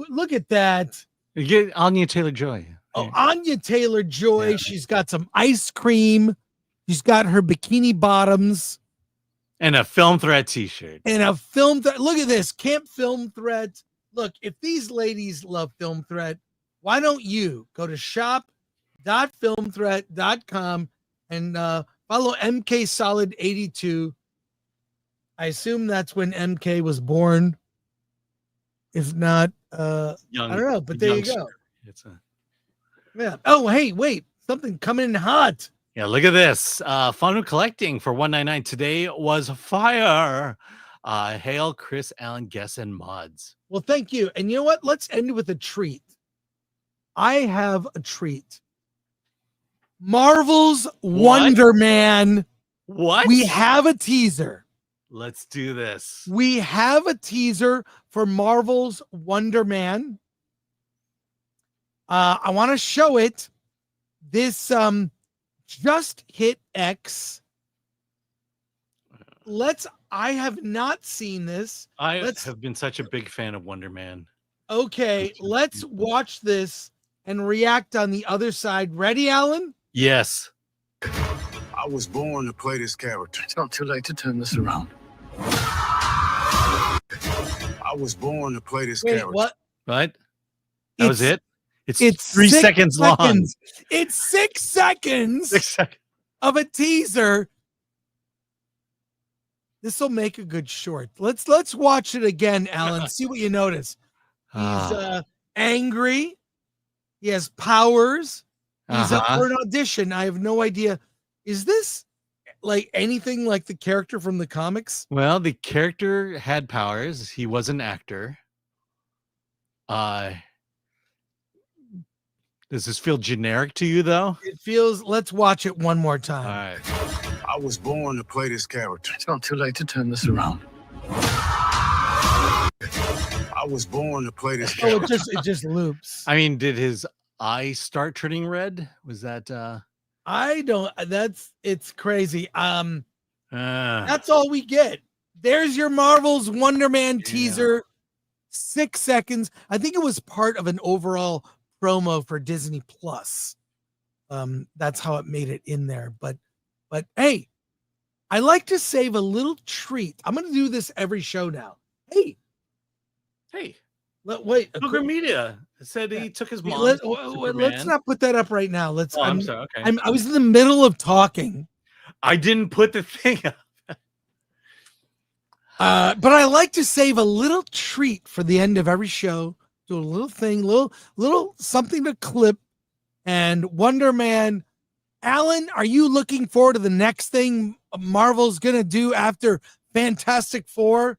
S3: Look at that.
S4: You get Anya Taylor-Joy.
S3: Oh, Anya Taylor-Joy. Yeah. She's got some ice cream. She's got her bikini bottoms.
S4: And a Film Threat t-shirt.
S3: And a Film Threat. Look at this. Camp Film Threat. Look, if these ladies love Film Threat, why don't you go to shop.filmthreat.com and follow MK Solid 82. I assume that's when MK was born. If not,
S4: Young,
S3: I don't know, but there you go. Yeah. Oh, hey, wait, something coming in hot.
S4: Yeah, look at this. Fun collecting for $199 today was fire. Hail Chris Allen guests and mods.
S3: Well, thank you. And you know what? Let's end with a treat. I have a treat. Marvel's Wonder Man.
S4: What?
S3: We have a teaser.
S4: Let's do this.
S3: We have a teaser for Marvel's Wonder Man. I want to show it. This just hit X. I have not seen this.
S4: I have been such a big fan of Wonder Man.
S3: Okay, let's watch this and react on the other side. Ready, Alan?
S4: Yes.
S6: I was born to play this character. It's not too late to turn this around. I was born to play this character.
S3: What?
S4: Right? That was it? It's 3 seconds long.
S3: It's 6 seconds of a teaser. This will make a good short. Let's watch it again, Alan. See what you notice. He's angry. He has powers. He's up for an audition. I have no idea. Is this like anything like the character from the comics?
S4: Well, the character had powers. He was an actor. Does this feel generic to you, though?
S3: It feels. Let's watch it one more time.
S4: All right.
S6: I was born to play this character. It's not too late to turn this around. I was born to play this character.
S3: It just loops.
S4: I mean, did his eye start turning red? Was that?
S3: I don't. It's crazy. That's all we get. There's your Marvel's Wonder Man teaser. 6 seconds. I think it was part of an overall promo for Disney Plus. That's how it made it in there. But hey, I like to save a little treat. I'm going to do this every show now. Hey. Wait.
S4: Booker Media said he took his mom.
S3: Let's not put that up right now.
S4: I'm sorry. Okay.
S3: I was in the middle of talking.
S4: I didn't put the thing up.
S3: But I like to save a little treat for the end of every show. Do a little thing, little something to clip. And Wonder Man, Alan, are you looking forward to the next thing Marvel's gonna do after Fantastic Four?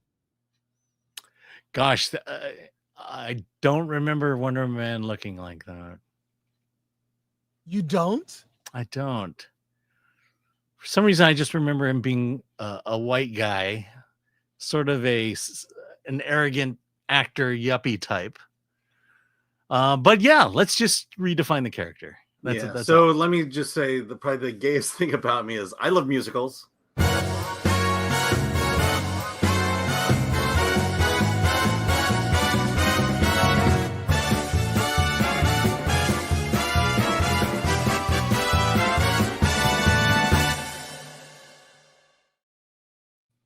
S4: Gosh, I don't remember Wonder Man looking like that.
S3: You don't?
S4: I don't. For some reason, I just remember him being a white guy, sort of an arrogant actor, yuppie type. But yeah, let's just redefine the character. That's
S11: so let me just say probably the gayest thing about me is I love musicals.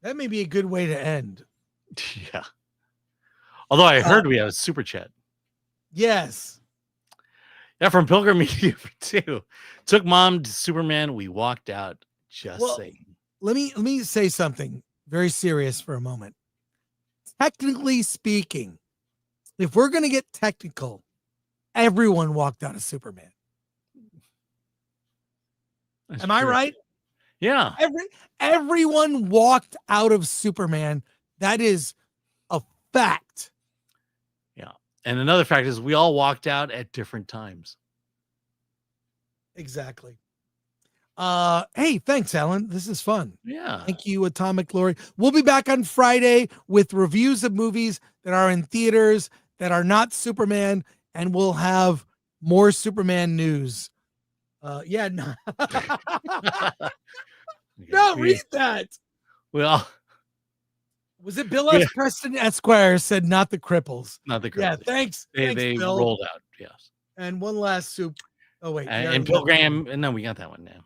S3: That may be a good way to end.
S4: Yeah. Although I heard we have a super chat.
S3: Yes.
S4: Yeah, from Pilgrim Media too. Took mom to Superman. We walked out. Just saying.
S3: Let me say something very serious for a moment. Technically speaking, if we're going to get technical, everyone walked out of Superman.
S4: That's
S3: Am I
S4: true.
S3: right?
S4: Yeah.
S3: Everyone walked out of Superman. That is a fact.
S4: Yeah. And another fact is we all walked out at different times.
S3: Exactly. Hey, thanks, Alan. This is fun.
S4: Yeah.
S3: Thank you, Atomic Lori. We'll be back on Friday with reviews of movies that are in theaters that are not Superman, and we'll have more Superman news. Yeah, no. No, read that.
S4: Well,
S3: was it Bill S. Preston Esquire said not the cripples?
S4: Not the cripples.
S3: Yeah, thanks.
S4: They
S3: Bill.
S4: rolled out. Yes.
S3: And one last soup. Oh wait,
S4: And Pilgrim. No, we got that one now.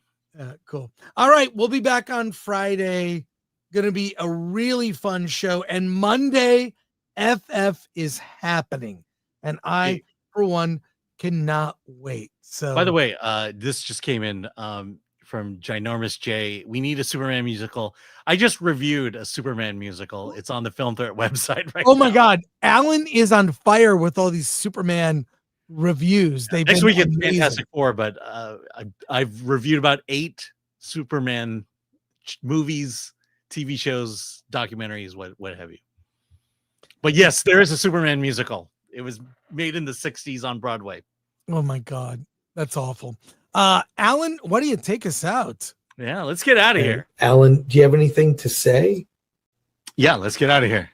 S3: Cool. All right, we'll be back on Friday. Gonna be a really fun show. And Monday, FF is happening, and I, for one, cannot wait. So,
S4: by the way, this just came in from Ginormous J. We need a Superman musical. I just reviewed a Superman musical. It's on the Film Threat website right
S3: oh my
S4: now.
S3: God, Alan is on fire with all these Superman reviews. They've
S4: Next
S3: been
S4: week it's
S3: amazing.
S4: Fantastic Four, but I've reviewed about 8 Superman movies, TV shows, documentaries, what have you. But yes, there is a Superman musical. It was made in the 60s on Broadway.
S3: Oh my God, that's awful. Alan, why don't you take us out?
S4: Yeah, let's get out of here.
S12: Alan, do you have anything to say?
S4: Yeah, let's get out of here.